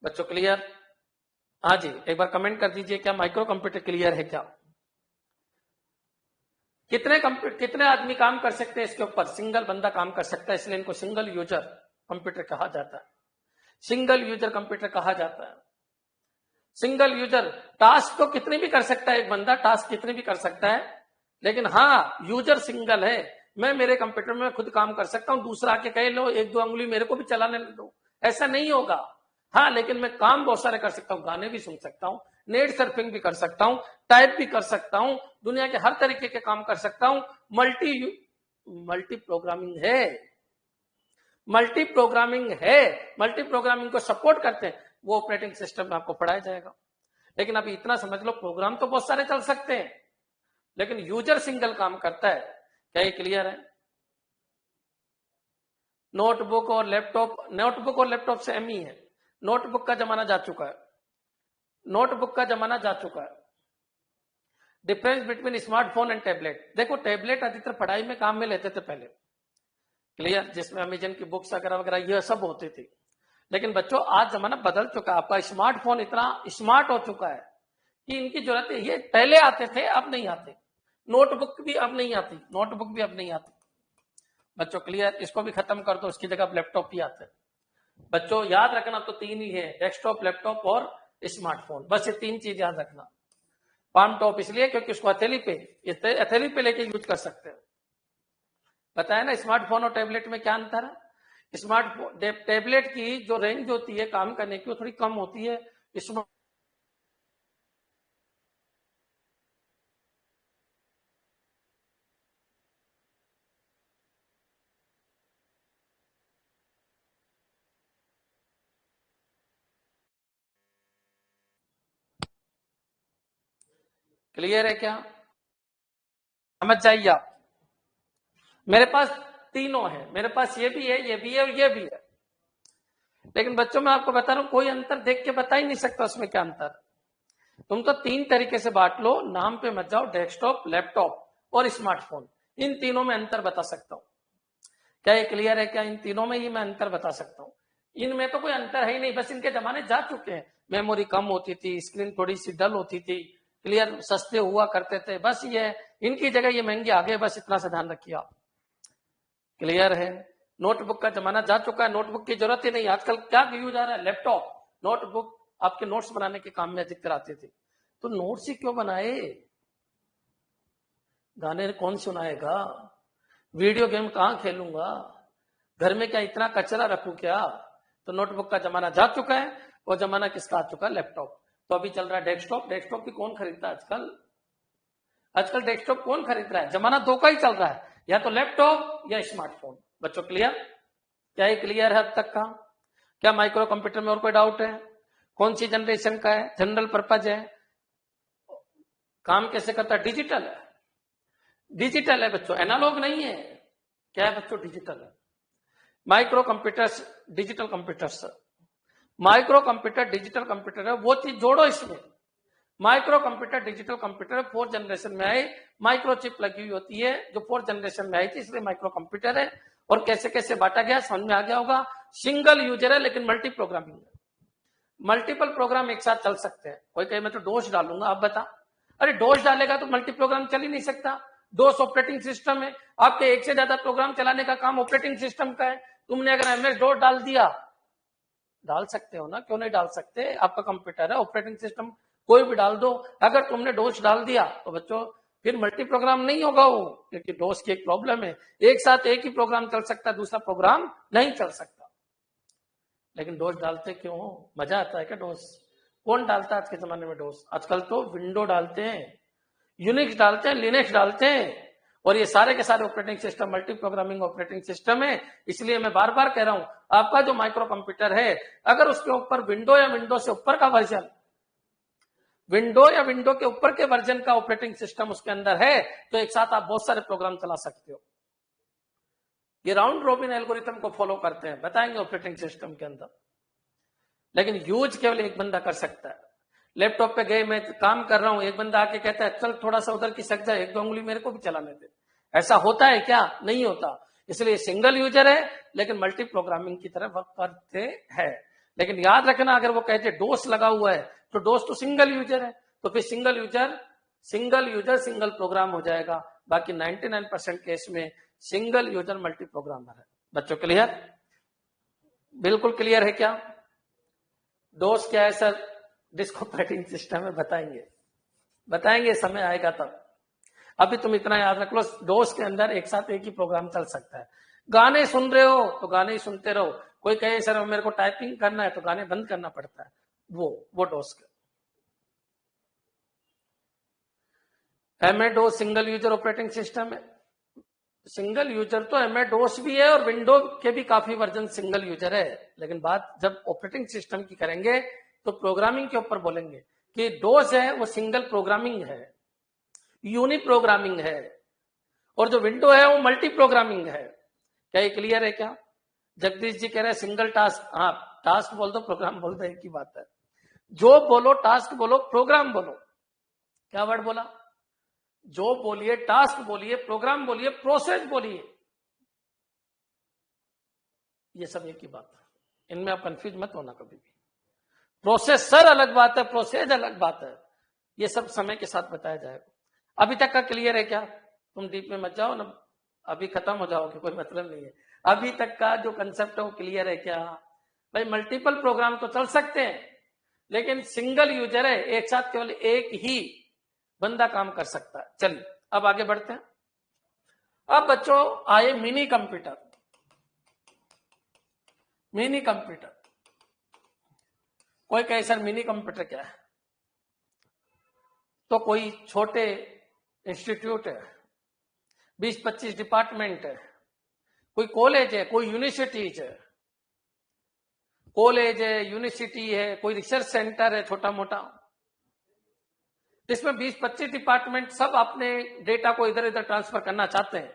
बच्चों क्लियर? हाँ जी, एक बार कमेंट कर दीजिए क्या माइक्रो कंप्यूटर क्लियर है क्या। कितने आदमी काम कर सकते हैं इसके ऊपर? सिंगल बंदा काम कर सकता है, इसलिए इनको सिंगल यूजर कंप्यूटर कहा जाता है। सिंगल यूजर कंप्यूटर कहा जाता है। सिंगल यूजर टास्क तो कितने भी कर सकता है एक बंदा, टास्क कितने भी कर सकता है, लेकिन हाँ, यूजर सिंगल है, मैं मेरे कंप्यूटर में खुद काम कर सकता हूं, दूसरा आके कह लो एक दो अंगुली मेरे को भी चलाने दो, ऐसा नहीं होगा। हाँ, लेकिन मैं काम बहुत सारे कर सकता हूँ, गाने भी सुन सकता हूँ, नेट सर्फिंग भी कर सकता हूँ, टाइप भी कर सकता हूँ, दुनिया के हर तरीके के काम कर सकता हूँ। मल्टी प्रोग्रामिंग है, मल्टी प्रोग्रामिंग है, मल्टी प्रोग्रामिंग को सपोर्ट करते हैं, वो ऑपरेटिंग सिस्टम में आपको पढ़ाया जाएगा। लेकिन अभी इतना समझ लो, प्रोग्राम तो बहुत सारे चल सकते हैं, लेकिन यूजर सिंगल काम करता है। क्या ये क्लियर है? नोटबुक और लैपटॉप से एम ही है। नोटबुक का जमाना जा चुका है, नोटबुक का जमाना जा चुका है। Difference between smartphone and tablet, देखो टैबलेट अधिकतर पढ़ाई में काम में लेते थे पहले, क्लियर, जिसमें अमेजन की बुक्स वगैरह वगैरह ये सब होती थी। लेकिन बच्चों आज जमाना बदल चुका है, आपका स्मार्टफोन इतना स्मार्ट हो चुका है कि इनकी जरूरत है। ये पहले आते थे, अब नहीं आते। नोटबुक भी अब नहीं आती, नोटबुक भी अब नहीं आती बच्चों, क्लियर। इसको भी खत्म कर दो, उसकी जगह लैपटॉप ही आते हैं। बच्चों याद रखना तो तीन ही है, डेस्कटॉप, लैपटॉप और स्मार्टफोन, बस ये तीन चीज याद रखना। पाम टॉप इसलिए क्योंकि उसको हथेली पे लेके यूज कर सकते हैं। बताया ना स्मार्टफोन और टैबलेट में क्या अंतर है। स्मार्टफोन टैबलेट की जो रेंज होती है काम करने की वो थोड़ी कम होती है। स्मार्ट क्लियर है क्या? समझ जाइए आप। मेरे पास तीनों है, मेरे पास ये भी है, ये भी है और ये भी है। लेकिन बच्चों मैं आपको बता रहा हूं, कोई अंतर देख के बता ही नहीं सकता उसमें क्या अंतर। तुम तो तीन तरीके से बांट लो, नाम पे मत जाओ, डेस्कटॉप, लैपटॉप और स्मार्टफोन, इन तीनों में अंतर बता सकता हूं। क्या ये क्लियर है क्या? इन तीनों में ही मैं अंतर बता सकता हूं। इनमें तो कोई अंतर है ही नहीं, बस इनके जमाने जा चुके हैं। मेमोरी कम होती थी, स्क्रीन थोड़ी सी डल होती थी, क्लियर, सस्ते हुआ करते थे, बस ये इनकी जगह ये महंगे आ गए, बस इतना सा ध्यान रखिए आप। क्लियर है? नोटबुक का जमाना जा चुका है, नोटबुक की जरूरत ही नहीं। आजकल क्या यूज आ रहा है? लैपटॉप। नोटबुक आपके नोट्स बनाने के काम में अधिकतर आते थे, तो नोट्स ही क्यों बनाए? गाने कौन सुनाएगा? वीडियो गेम कहां खेलूंगा? घर में क्या इतना कचरा रखूं क्या? तो नोटबुक का जमाना जा चुका है, वो जमाना किसका आ चुका है? लैपटॉप। तो अभी चल रहा है डेस्कटॉप। डेस्कटॉप भी कौन खरीदता है आजकल? आजकल डेस्कटॉप कौन खरीद रहा है? जमाना दो का ही चल रहा है, या तो लैपटॉप या स्मार्टफोन। बच्चों क्लियर? क्या ये क्लियर है अब तक का? क्या माइक्रो कंप्यूटर में और कोई डाउट है? कौन सी जनरेशन का है? जनरल पर्पज है? काम कैसे करता है? डिजिटल है, डिजिटल है बच्चों, एनालॉग नहीं है। क्या है बच्चों? डिजिटल है। Micro computers, digital computers, micro computer digital computer है, वो चीज जोड़ो इसमें। Micro computer digital computer fourth generation में आए, माइक्रो चिप लगी हुई होती है जो फोर्थ जनरेशन में आई थी, इसलिए माइक्रो कंप्यूटर है। और कैसे कैसे बांटा गया समझ में आ गया होगा। सिंगल यूजर है लेकिन मल्टी प्रोग्रामिंग है, मल्टीपल प्रोग्राम एक साथ चल सकते हैं। कोई कहे मैं तो डोस डालूंगा, आप बता, अरे डोस डालेगा तो मल्टी प्रोग्राम चल ही नहीं सकता। डोस ऑपरेटिंग सिस्टम है, आपके एक से ज्यादा प्रोग्राम चलाने का काम ऑपरेटिंग सिस्टम का है। तुमने अगर एमएस डोस डाल दिया, डाल सकते हो ना, क्यों नहीं डाल सकते? आपका कंप्यूटर है, ऑपरेटिंग सिस्टम कोई भी डाल दो। अगर तुमने डोस डाल दिया तो बच्चों फिर मल्टी प्रोग्राम नहीं होगा वो, क्योंकि डोस की एक प्रॉब्लम है, एक साथ एक ही प्रोग्राम चल सकता है, दूसरा प्रोग्राम नहीं चल सकता। लेकिन डोस डालते क्यों हो? मजा आता है क्या डोस? कौन डालता है आज के जमाने में डोस? आजकल तो विंडो डालते हैं, यूनिक्स डालते हैं, लिनक्स डालते हैं, और ये सारे के सारे operating system multi programming operating system है। इसलिए मैं बार बार कह रहा हूं, आपका जो माइक्रो कंप्यूटर है, अगर उसके ऊपर विंडो या विंडो से ऊपर का वर्जन, विंडो या विंडो के ऊपर के वर्जन का ऑपरेटिंग सिस्टम उसके अंदर है, तो एक साथ आप बहुत सारे प्रोग्राम चला सकते हो। ये राउंड रोबिन एल्गोरिथम को फॉलो करते हैं, बताएंगे ऑपरेटिंग सिस्टम के अंदर। लेकिन यूज केवल एक बंदा कर सकता है। लैपटॉप पे गए, मैं काम कर रहा हूं, एक बंदा आके कहता है चल थोड़ा सा उधर की सक जा, एक दो उंगली मेरे को भी चलाने दे। ऐसा होता है क्या? नहीं होता। इसलिए सिंगल यूजर है लेकिन मल्टी प्रोग्रामिंग की तरह वर्क करते हैं। लेकिन याद रखना, अगर वो कहते डोस लगा हुआ है तो डोस तो सिंगल यूजर है, तो फिर सिंगल यूजर सिंगल प्रोग्राम हो जाएगा। बाकी 99% केस में सिंगल यूजर मल्टी प्रोग्रामर है। बच्चों क्लियर? बिल्कुल क्लियर है क्या? डोस क्या है सर? डिस्क ऑपरेटिंग सिस्टम है, बताएंगे, बताएंगे, समय आएगा तब। अभी तुम इतना याद रख लो, डोस के अंदर एक साथ एक ही प्रोग्राम चल सकता है। गाने सुन रहे हो तो गाने ही सुनते रहो, कोई कहे सर मेरे को टाइपिंग करना है तो गाने बंद करना पड़ता है, वो डोस का। MS-DOS single user operating system है। सिंगल यूजर तो MS-DOS भी है और विंडो के भी काफी वर्जन सिंगल यूजर है, लेकिन बात जब ऑपरेटिंग सिस्टम की करेंगे तो प्रोग्रामिंग के ऊपर बोलेंगे कि डोस है वो सिंगल प्रोग्रामिंग है, यूनि प्रोग्रामिंग है, और जो विंडो है वो मल्टी प्रोग्रामिंग है। क्या ये क्लियर है क्या? जगदीश जी कह रहे हैं सिंगल टास्क, हाँ टास्क बोल दो प्रोग्राम बोल दो एक ही बात है। जॉब बोलो, टास्क बोलो, प्रोग्राम बोलो। क्या वर्ड बोला? जॉब बोलिए, टास्क बोलिए, प्रोग्राम बोलिए, प्रोसेस बोलिए, ये सब एक ही बात है, इनमें आप कंफ्यूज मत होना कभी भी। प्रोसेसर अलग बात है, प्रोसेस अलग बात है, ये सब समय के साथ बताया जाएगा। अभी तक का क्लियर है क्या? तुम डीप में मत जाओ ना, अभी खत्म हो जाओगे, कोई मतलब नहीं है। अभी तक का जो कंसेप्ट है वो क्लियर है क्या? भाई मल्टीपल प्रोग्राम तो चल सकते हैं, लेकिन सिंगल यूजर है, एक साथ केवल एक ही बंदा काम कर सकता है। चलिए अब आगे बढ़ते हैं। अब बच्चों आए मिनी कंप्यूटर। मिनी कंप्यूटर, कोई कहे सर मिनी कंप्यूटर क्या है? तो कोई छोटे इंस्टीट्यूट है, 20-25 डिपार्टमेंट है, कोई कॉलेज है, कोई यूनिवर्सिटीज है, कॉलेज है, यूनिवर्सिटी है, कोई रिसर्च सेंटर है छोटा मोटा, जिसमें 20-25 डिपार्टमेंट सब अपने डेटा को इधर इधर ट्रांसफर करना चाहते हैं,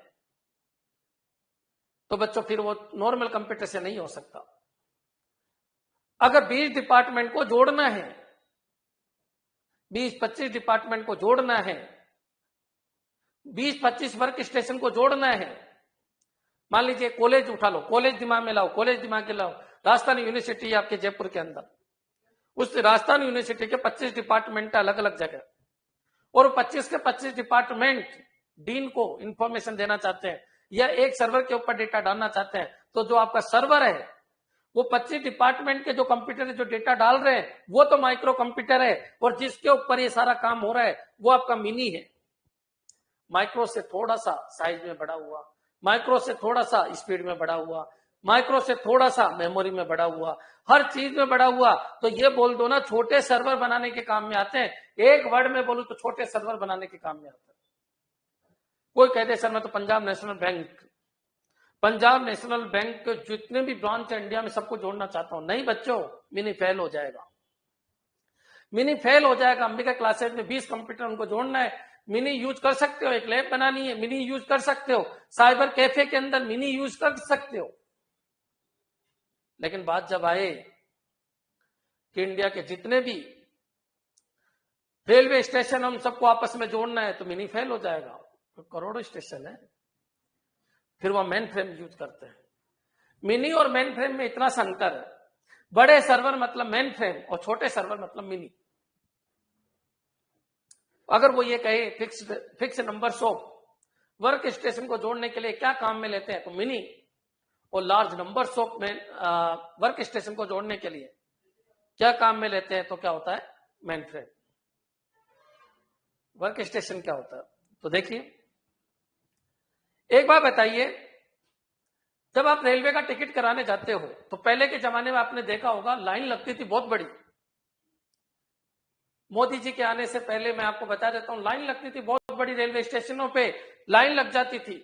तो बच्चों फिर वो नॉर्मल कंप्यूटर से नहीं हो सकता। अगर 20 डिपार्टमेंट को जोड़ना है, 20-25 डिपार्टमेंट को जोड़ना है, 20-25 वर्क स्टेशन को जोड़ना है, मान लीजिए कॉलेज उठा लो, कॉलेज दिमाग में लाओ, कॉलेज दिमाग में लाओ, राजस्थान यूनिवर्सिटी आपके जयपुर के अंदर, उस राजस्थान यूनिवर्सिटी के 25 डिपार्टमेंट अलग अलग जगह, और 25 के 25 डिपार्टमेंट डीन को इंफॉर्मेशन देना चाहते हैं या एक सर्वर के ऊपर डेटा डालना चाहते हैं, तो जो आपका सर्वर है वो 25 डिपार्टमेंट के जो कंप्यूटर जो डेटा डाल रहे हैं वो तो माइक्रो कंप्यूटर है, और जिसके ऊपर ये सारा काम हो रहा है वो आपका मिनी है। माइक्रो से थोड़ा सा साइज में बड़ा हुआ, माइक्रो से थोड़ा सा स्पीड में बड़ा हुआ, माइक्रो से थोड़ा सा मेमोरी में बड़ा हुआ, हर चीज में बड़ा हुआ, तो ये बोल दो ना छोटे सर्वर बनाने के काम में आते हैं। एक वर्ड में बोलूं तो छोटे सर्वर बनाने के काम में आते हैं। कोई कहते सर मैं तो पंजाब नेशनल बैंक के जितने भी ब्रांच है इंडिया में सबको जोड़ना चाहता हूं। नहीं बच्चों, मिनी फेल हो जाएगा, मिनी फेल हो जाएगा। अंबिका क्लासेज में 20 कंप्यूटर उनको जोड़ना है, मिनी यूज कर सकते हो, एक लैब बनानी है मिनी यूज कर सकते हो, साइबर कैफे के अंदर मिनी यूज कर सकते हो। लेकिन बात जब आए कि इंडिया के जितने भी रेलवे स्टेशन हम सबको आपस में जोड़ना है तो मिनी फेल हो जाएगा। तो करोड़ों स्टेशन है, फिर वह मेन फ्रेम यूज करते हैं। मिनी और मेन फ्रेम में इतना सा अंतर है, बड़े सर्वर मतलब मेन फ्रेम और छोटे सर्वर मतलब मिनी। अगर वो ये कहे fix numbers of work station को जोड़ने के लिए क्या काम में लेते हैं तो मिनी, और large numbers of work station को जोड़ने के लिए क्या काम में लेते हैं तो क्या होता है मेन फ्रेम। वर्क स्टेशन क्या होता है तो देखिए, एक बात बताइए, जब आप रेलवे का टिकट कराने जाते हो तो पहले के जमाने में आपने देखा होगा लाइन लगती थी बहुत बड़ी। मोदी जी के आने से पहले मैं आपको बता देता हूं, लाइन लगती थी बहुत बड़ी, रेलवे स्टेशनों पे लाइन लग जाती थी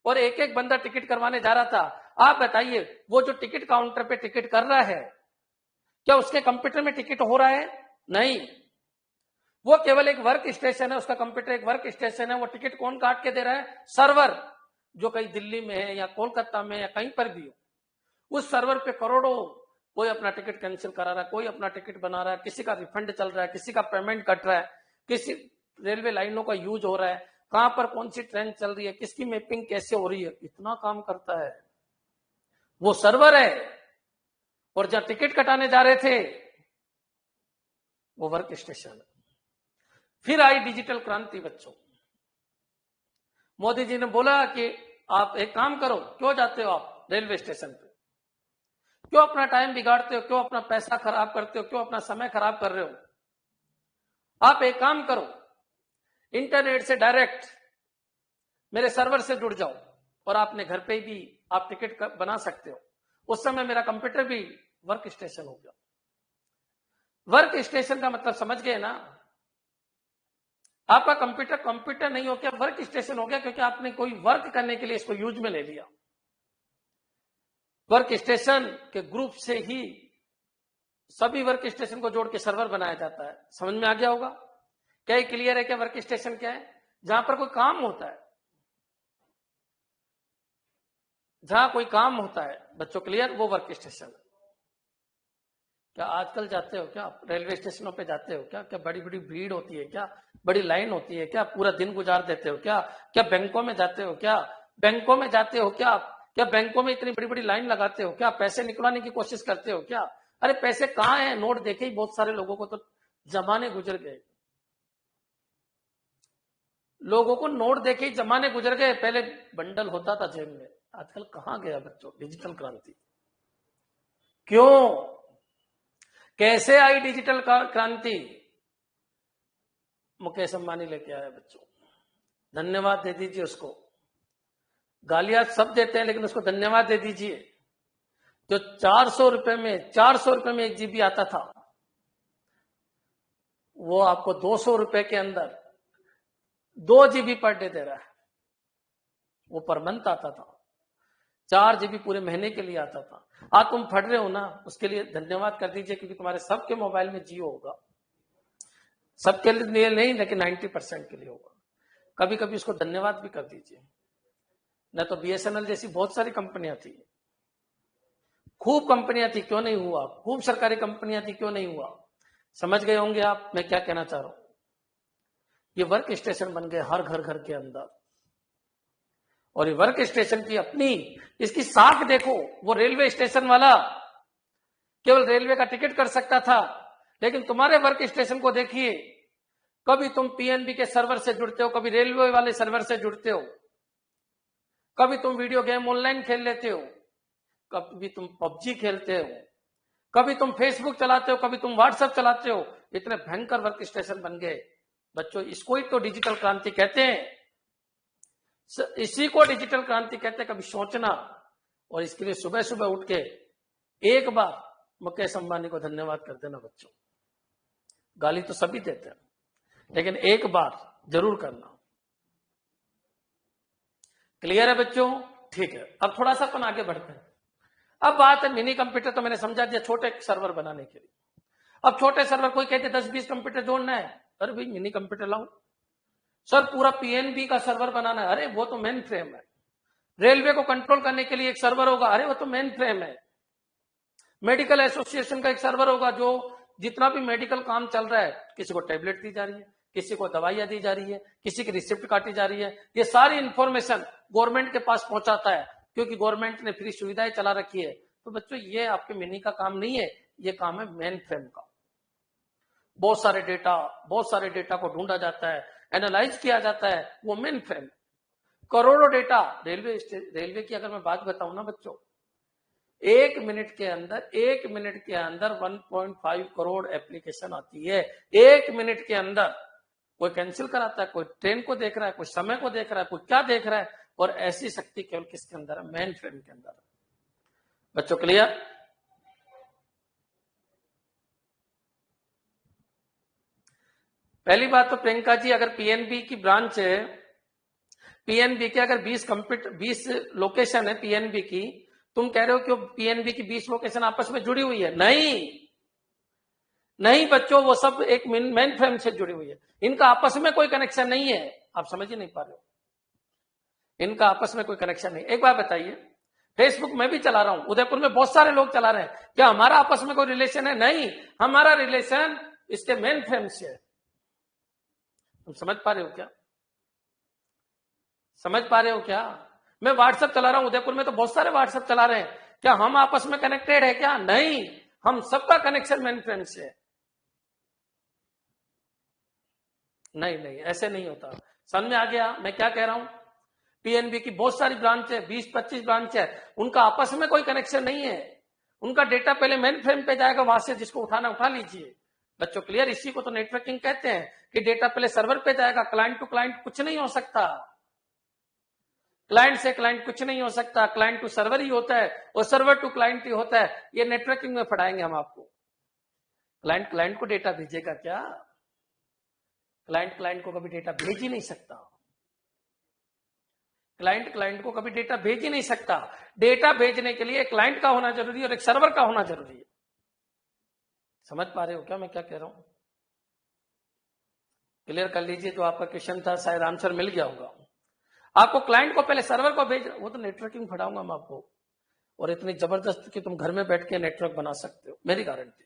और एक एक बंदा टिकट करवाने जा रहा था। आप बताइए वो जो टिकट काउंटर पे टिकट कर रहा है क्या उसके कंप्यूटर में टिकट हो रहा है? नहीं, वो केवल एक वर्क स्टेशन है, उसका कंप्यूटर एक वर्क स्टेशन है। वो टिकट कौन काट के दे रहा है? सर्वर, जो कहीं दिल्ली में है या कोलकाता में या कहीं पर भी हो। उस सर्वर पे करोड़ों कोई अपना टिकट कैंसिल करा रहा है, कोई अपना टिकट बना रहा है, किसी का रिफंड चल रहा है, किसी का पेमेंट कट रहा है, किसी रेलवे लाइनों का यूज हो रहा है, कहां पर कौन सी ट्रेन चल रही है, किसकी मैपिंग कैसे हो रही है, इतना काम करता है वो सर्वर है। और जहां टिकट कटाने जा रहे थे वो वर्क स्टेशन है। फिर आई डिजिटल क्रांति बच्चों। मोदी जी ने बोला कि आप एक काम करो, क्यों जाते हो आप रेलवे स्टेशन पे, क्यों अपना टाइम बिगाड़ते हो, क्यों अपना पैसा खराब करते हो, क्यों अपना समय खराब कर रहे हो? आप एक काम करो, इंटरनेट से डायरेक्ट मेरे सर्वर से जुड़ जाओ और आपने घर पे भी आप टिकट बना सकते हो। उस समय मेरा कंप्यूटर भी वर्क स्टेशन हो गया। वर्क स्टेशन का मतलब समझ गए ना? आपका कंप्यूटर नहीं हो गया, वर्क स्टेशन हो गया, क्योंकि आपने कोई वर्क करने के लिए इसको यूज में ले लिया। वर्क स्टेशन के ग्रुप से ही सभी वर्क स्टेशन को जोड़ के सर्वर बनाया जाता है। समझ में आ गया होगा? क्या ये क्लियर है? क्या वर्क स्टेशन क्या है? जहां पर कोई काम होता है, जहां कोई काम होता है बच्चों, क्लियर, वो वर्क स्टेशन। क्या आजकल जाते हो क्या रेलवे स्टेशनों पे जाते हो क्या? क्या बड़ी बड़ी भीड़ होती है क्या? बड़ी लाइन होती है क्या? पूरा दिन गुजार देते हो क्या? क्या बैंकों में जाते हो क्या? बैंकों में जाते हो क्या? क्या बैंकों में इतनी बड़ी बड़ी लाइन लगाते हो क्या? पैसे निकलवाने की कोशिश करते हो क्या? अरे पैसे कहाँ हैं? नोट देखे ही बहुत सारे लोगों को तो जमाने गुजर गए। लोगों को नोट देखे ही जमाने गुजर गए। पहले बंडल होता था जेब में, आजकल कहां गया बच्चों डिजिटल क्रांति? क्यों? कैसे आई डिजिटल क्रांति? मुकेश अंबानी लेके आया बच्चों। धन्यवाद दे दीजिए उसको। गालियां सब देते हैं लेकिन उसको धन्यवाद दे दीजिए। जो 400 रुपए में 1 GB आता था, वो आपको 200 रुपए के अंदर 2 GB पर डे दे रहा है। वो पर मंथ आता था, 4 GB पूरे महीने के लिए आता था। आज तुम फट रहे हो ना, उसके लिए धन्यवाद कर दीजिए, क्योंकि तुम्हारे सबके मोबाइल में जियो होगा। सबके लिए नहीं, लेकिन 90% के लिए होगा। कभी कभी उसको धन्यवाद भी कर दीजिए। न तो BSNL जैसी बहुत सारी कंपनियां थी, खूब कंपनियां थी, क्यों नहीं हुआ? खूब सरकारी कंपनियां थी, क्यों नहीं हुआ? समझ गए होंगे आप मैं क्या कहना चाह रहा हूं। ये वर्क स्टेशन बन गए हर घर के अंदर। और ये वर्क स्टेशन की अपनी इसकी साख देखो। वो रेलवे स्टेशन वाला केवल रेलवे का टिकट कर सकता था, लेकिन तुम्हारे वर्क स्टेशन को देखिए। कभी तुम PNB के सर्वर से जुड़ते हो, कभी रेलवे वाले सर्वर से जुड़ते हो, कभी तुम वीडियो गेम ऑनलाइन खेल लेते हो, कभी तुम PUBG खेलते हो, कभी तुम फेसबुक चलाते हो, कभी तुम व्हाट्सएप चलाते हो। इतने भयंकर वर्क स्टेशन बन गए बच्चों। इसको ही तो डिजिटल क्रांति कहते हैं। इसी को डिजिटल क्रांति कहते हैं। कभी सोचना, और इसके लिए सुबह सुबह उठ के एक बार मुकेश अंबानी को धन्यवाद कर देना बच्चों। गाली तो सभी देते हैं, लेकिन एक बार जरूर करना। क्लियर है बच्चों? ठीक है, अब थोड़ा सा अपन आगे बढ़ते हैं। अब बात है मिनी कंप्यूटर, तो मैंने समझा दिया छोटे सर्वर बनाने के लिए। अब छोटे सर्वर, कोई कहते 10-20 कंप्यूटर जोड़ना है, अरे भाई मिनी कंप्यूटर लाओ। सर पूरा PNB का सर्वर बनाना है, अरे वो तो मेन फ्रेम है। रेलवे को कंट्रोल करने के लिए एक सर्वर होगा, अरे वो तो मेन फ्रेम है। मेडिकल एसोसिएशन का एक सर्वर होगा, जो जितना भी मेडिकल काम चल रहा है, किसी को टैबलेट दी जा रही है, किसी को दवाइयां दी जा रही है, किसी की रिसिप्ट काटी जा रही है, ये सारी इंफॉर्मेशन गवर्नमेंट के पास पहुंचाता है, क्योंकि गवर्नमेंट ने फ्री सुविधाएं चला रखी है। तो बच्चों ये आपके मिनी का काम नहीं है, ये काम है मेन फ्रेम का। बहुत सारे डेटा को ढूंढा जाता है, एनालाइज किया जाता है, वो मेन फ्रेम। करोड़ों डेटा रेलवे की अगर मैं बात बताऊं ना बच्चों, 1 मिनट के अंदर 1.5 करोड़ एप्लीकेशन आती है। 1 मिनट के अंदर कोई कैंसिल कराता है, कोई ट्रेन को देख रहा है, कोई समय को देख रहा है, कोई क्या देख रहा है, और ऐसी शक्ति केवल किसके अंदर है? मेन फ्रेम के अंदर। बच्चों क्लियर? पहली बात तो प्रियंका जी, अगर PNB की ब्रांच है, PNB के अगर 20 लोकेशन है PNB की, तुम कह रहे हो कि PNB की 20 लोकेशन आपस में जुड़ी हुई है? नहीं बच्चों, वो सब एक मेन फ्रेम से जुड़ी हुई है। इनका आपस में कोई कनेक्शन नहीं है। आप समझ ही नहीं पा रहे हो, इनका आपस में कोई कनेक्शन नहीं। एक बात बताइए, फेसबुक मैं भी चला रहा हूं, उदयपुर में बहुत सारे लोग चला रहे हैं, क्या हमारा आपस में कोई रिलेशन है? नहीं, हमारा रिलेशन इसके मेन फ्रेम से है। तुम समझ पा रहे हो क्या? समझ पा रहे हो क्या? मैं व्हाट्सएप चला रहा हूं, उदयपुर में तो बहुत सारे व्हाट्सएप चला रहे हैं, क्या हम आपस में कनेक्टेड है क्या? नहीं, हम सबका कनेक्शन मेन फ्रेम से है। नहीं, ऐसे नहीं होता। समझ में आ गया मैं क्या कह रहा हूं? PNB की बहुत सारी ब्रांच है, 20-25 ब्रांच है, उनका आपस में कोई कनेक्शन नहीं है। उनका डेटा पहले मेन फ्रेम पे जाएगा, वहां से जिसको उठाना उठा लीजिए। बच्चों क्लियर? इसी को तो नेटवर्किंग कहते हैं, कि डेटा पहले सर्वर पे जाएगा, क्लाइंट टू क्लाइंट कुछ नहीं हो सकता। क्लाइंट से क्लाइंट कुछ नहीं हो सकता, क्लाइंट टू सर्वर ही होता है और सर्वर टू क्लाइंट ही होता है। ये नेटवर्किंग में पढ़ाएंगे हम आपको। क्लाइंट क्लाइंट को डेटा भेजेगा क्या? क्लाइंट क्लाइंट को कभी डेटा भेज ही नहीं सकता। क्लाइंट क्लाइंट को कभी डेटा भेज ही नहीं सकता। डेटा भेजने के लिए एक क्लाइंट का होना जरूरी है और एक सर्वर का होना जरूरी है। समझ पा रहे हो क्या मैं क्या कह रहा हूं? क्लियर कर लीजिए। जो आपका क्वेश्चन था शायद आंसर मिल गया होगा आपको। क्लाइंट को पहले सर्वर को भेज, वो तो नेटवर्किंग पढ़ाऊंगा मैं आपको, और इतनी जबरदस्त कि तुम घर में बैठ के नेटवर्क बना सकते हो, मेरी गारंटी।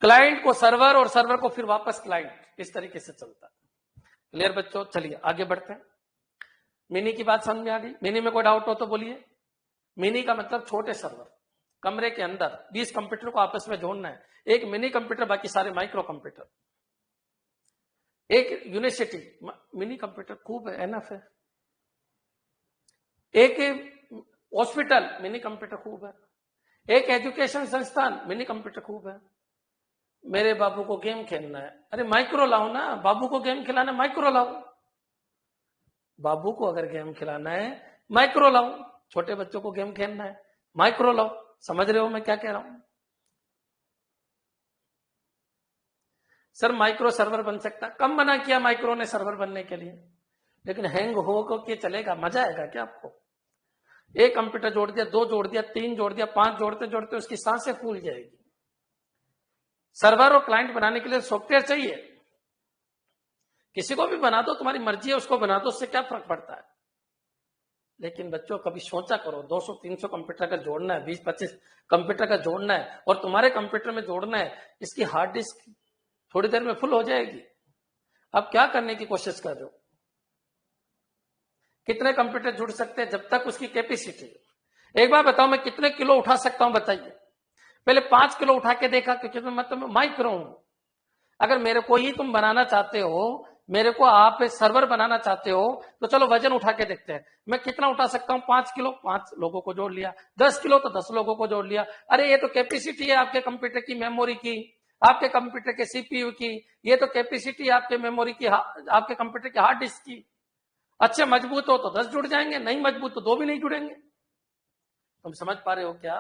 क्लाइंट को सर्वर और सर्वर को फिर वापस क्लाइंट, इस तरीके से चलता है। क्लियर बच्चों? चलिए आगे बढ़ते हैं। मिनी की बात समझ में आ गई? मिनी में कोई डाउट हो तो बोलिए। मिनी का मतलब छोटे सर्वर, कमरे के अंदर 20 कंप्यूटर को आपस में जोड़ना है। एक मिनी कंप्यूटर, बाकी सारे माइक्रो कंप्यूटर। एक यूनिवर्सिटी मिनी कंप्यूटर खूब है, एनफ है। एक हॉस्पिटल मिनी कंप्यूटर खूब है। एक एजुकेशन संस्थान मिनी कंप्यूटर खूब है। मेरे बाबू को गेम खेलना है, अरे माइक्रो लाओ ना। बाबू को गेम खिलाना, माइक्रो लाओ। बाबू को अगर गेम खिलाना है माइक्रो लाओ, छोटे बच्चों को गेम खेलना है माइक्रो लाओ। समझ रहे हो मैं क्या कह रहा हूं? सर माइक्रो सर्वर बन सकता, कम मना किया माइक्रो ने सर्वर बनने के लिए, लेकिन हैंग हो के चलेगा? मजा आएगा क्या आपको? एक कंप्यूटर जोड़ दिया, 2 जोड़ दिया, 3 जोड़ दिया, 5 जोड़ते जोड़ते उसकी सांसें फूल जाएगी। सर्वर और क्लाइंट बनाने के लिए सॉफ्टवेयर चाहिए। किसी को भी बना दो, तुम्हारी मर्जी है, उसको बना दो, उससे क्या फर्क पड़ता है। लेकिन बच्चों कभी सोचा करो, 200-300 कंप्यूटर का जोड़ना है, 20-25 कंप्यूटर का जोड़ना है और तुम्हारे कंप्यूटर में जोड़ना है, इसकी हार्ड डिस्क थोड़ी देर में फुल हो जाएगी। अब क्या करने की कोशिश कर रहे हो? कितने कंप्यूटर जुड़ सकते हैं? जब तक उसकी कैपेसिटी। एक बार बताओ मैं कितने किलो उठा सकता हूं, बताइए। पहले 5 किलो उठा के देखा, क्योंकि मतलब माइक्रो हूं। अगर मेरे को ही तुम बनाना चाहते हो, मेरे को आप सर्वर बनाना चाहते हो, तो चलो वजन उठा के देखते हैं। मैं कितना उठा सकता हूं? 5 किलो। 5 लोगों को जोड़ लिया। 10 किलो तो 10 लोगों को जोड़ लिया। अरे ये तो कैपेसिटी है आपके कंप्यूटर की, मेमोरी की, आपके कंप्यूटर के सीपीयू की। ये तो कैपेसिटी आपके मेमोरी की, आपके कंप्यूटर के हार्ड डिस्क की। अच्छे मजबूत हो तो 10 जुड़ जाएंगे, नहीं मजबूत तो 2 भी नहीं जुड़ेंगे। तुम समझ पा रहे हो क्या?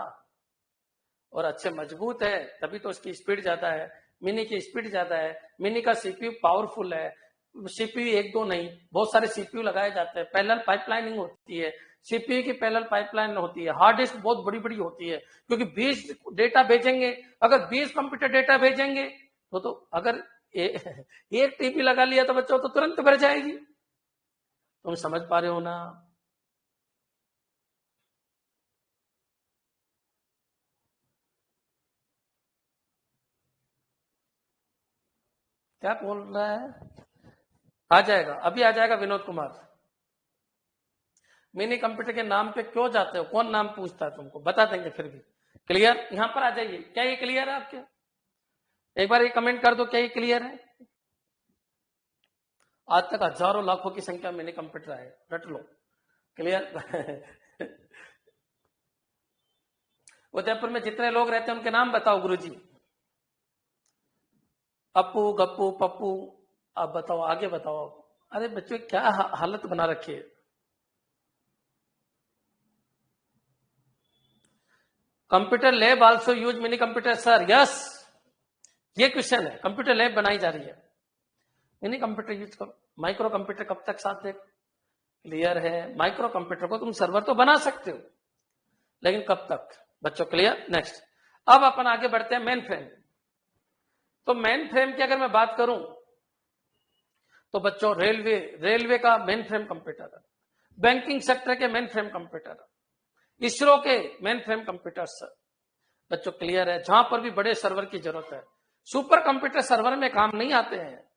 और अच्छे मजबूत है तभी तो उसकी स्पीड ज्यादा है। मिनी की स्पीड ज्यादा है, मिनी का सीपीयू पावरफुल है। सीपीयू 1-2 नहीं, बहुत सारे सीपीयू लगाए जाते हैं, पैरेलल पाइपलाइनिंग होती है। सीपीयू की पैरेलल पाइपलाइन होती है। हार्ड डिस्क बहुत बड़ी बड़ी होती है, क्योंकि 20 डेटा भेजेंगे। अगर 20 कंप्यूटर डेटा भेजेंगे तो अगर एक टीबी लगा लिया तो बच्चों तो तुरंत भर जाएगी। तुम समझ पा रहे हो ना? क्या बोल रहा है? आ जाएगा, अभी आ जाएगा विनोद कुमार। मिनी कंप्यूटर के नाम पे क्यों जाते हो? कौन नाम पूछता है तुमको? बता देंगे फिर भी। क्लियर? यहां पर आ जाइए। क्या ये क्लियर है आपके? एक बार ये कमेंट कर दो, क्या ये क्लियर है? आज तक हजारों लाखों की संख्या में मिनी कंप्यूटर आए, रट लो। क्लियर? उदयपुर में जितने लोग रहते हैं उनके नाम बताओ गुरुजी। अपू, गप्पू, पप्पू। आप बताओ, आगे बताओ। अरे बच्चों क्या हालत बना रखी है। Computer lab also use mini computer sir? Yes, ये क्वेश्चन है। कंप्यूटर लैब बनाई जा रही है, मिनी कंप्यूटर यूज करो। माइक्रो कंप्यूटर कब तक साथ देगा? क्लियर है? माइक्रो कंप्यूटर को तुम सर्वर तो बना सकते हो, लेकिन कब तक बच्चों? क्लियर? नेक्स्ट। अब अपन आगे बढ़ते हैं मेन फ्रेम। तो मेन फ्रेम की अगर मैं बात करूं तो बच्चों रेलवे का मेन फ्रेम कंप्यूटर है, बैंकिंग सेक्टर के मेन फ्रेम कंप्यूटर है, इसरो के मेन फ्रेम कंप्यूटर्स। बच्चों क्लियर है? जहां पर भी बड़े सर्वर की जरूरत है। सुपर कंप्यूटर सर्वर में काम नहीं आते हैं।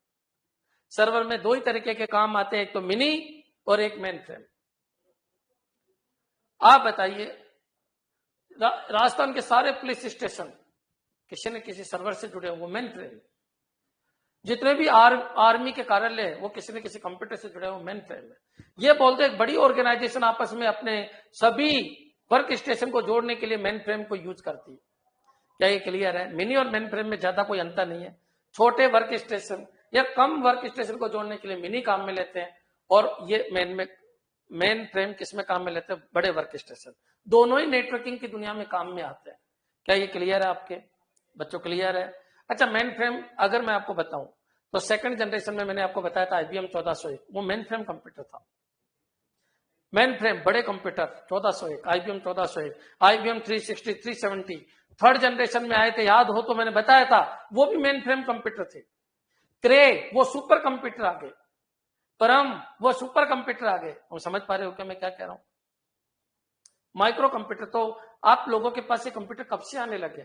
सर्वर में 2 ही तरीके के काम आते हैं, एक तो मिनी और एक मेन फ्रेम। आप बताइए, राजस्थान के सारे पुलिस स्टेशन किसी न किसी सर्वर से जुड़े हुए, मेन फ्रेम। जितने भी आर्मी के कार्यालय है वो किसी न किसी कंप्यूटर से जुड़े हुए, मेन फ्रेम है। ये बोलते एक बड़ी ऑर्गेनाइजेशन आपस में अपने सभी वर्क स्टेशन को जोड़ने के लिए मेन फ्रेम को यूज करती है। क्या ये क्लियर है? मिनी और मेन फ्रेम में ज्यादा कोई अंतर नहीं है। छोटे वर्क स्टेशन या कम वर्क स्टेशन को जोड़ने के लिए मिनी काम में लेते हैं और ये मेन में मेन फ्रेम किस में काम में लेते हैं? बड़े वर्क स्टेशन। दोनों ही नेटवर्किंग की दुनिया में काम में आते हैं। क्या ये क्लियर है आपके बच्चों? क्लियर है। अच्छा, मेन फ्रेम अगर मैं आपको बताऊं तो सेकंड जनरेशन में मैंने आपको बताया था IBM 1401, वो मेन फ्रेम कंप्यूटर था। मेन फ्रेम बड़े computer 1401, IBM 1401, IBM 360, 370 third generation में आए थे, याद हो तो मैंने बताया था, वो भी मेन फ्रेम कंप्यूटर थे। क्रे वो सुपर कंप्यूटर आ गए, परम वो सुपर कंप्यूटर आ गए। तुम समझ पा रहे हो क्या मैं क्या कह रहा हूं? माइक्रो कंप्यूटर तो आप लोगों के पास ये कंप्यूटर कब से आने लगे?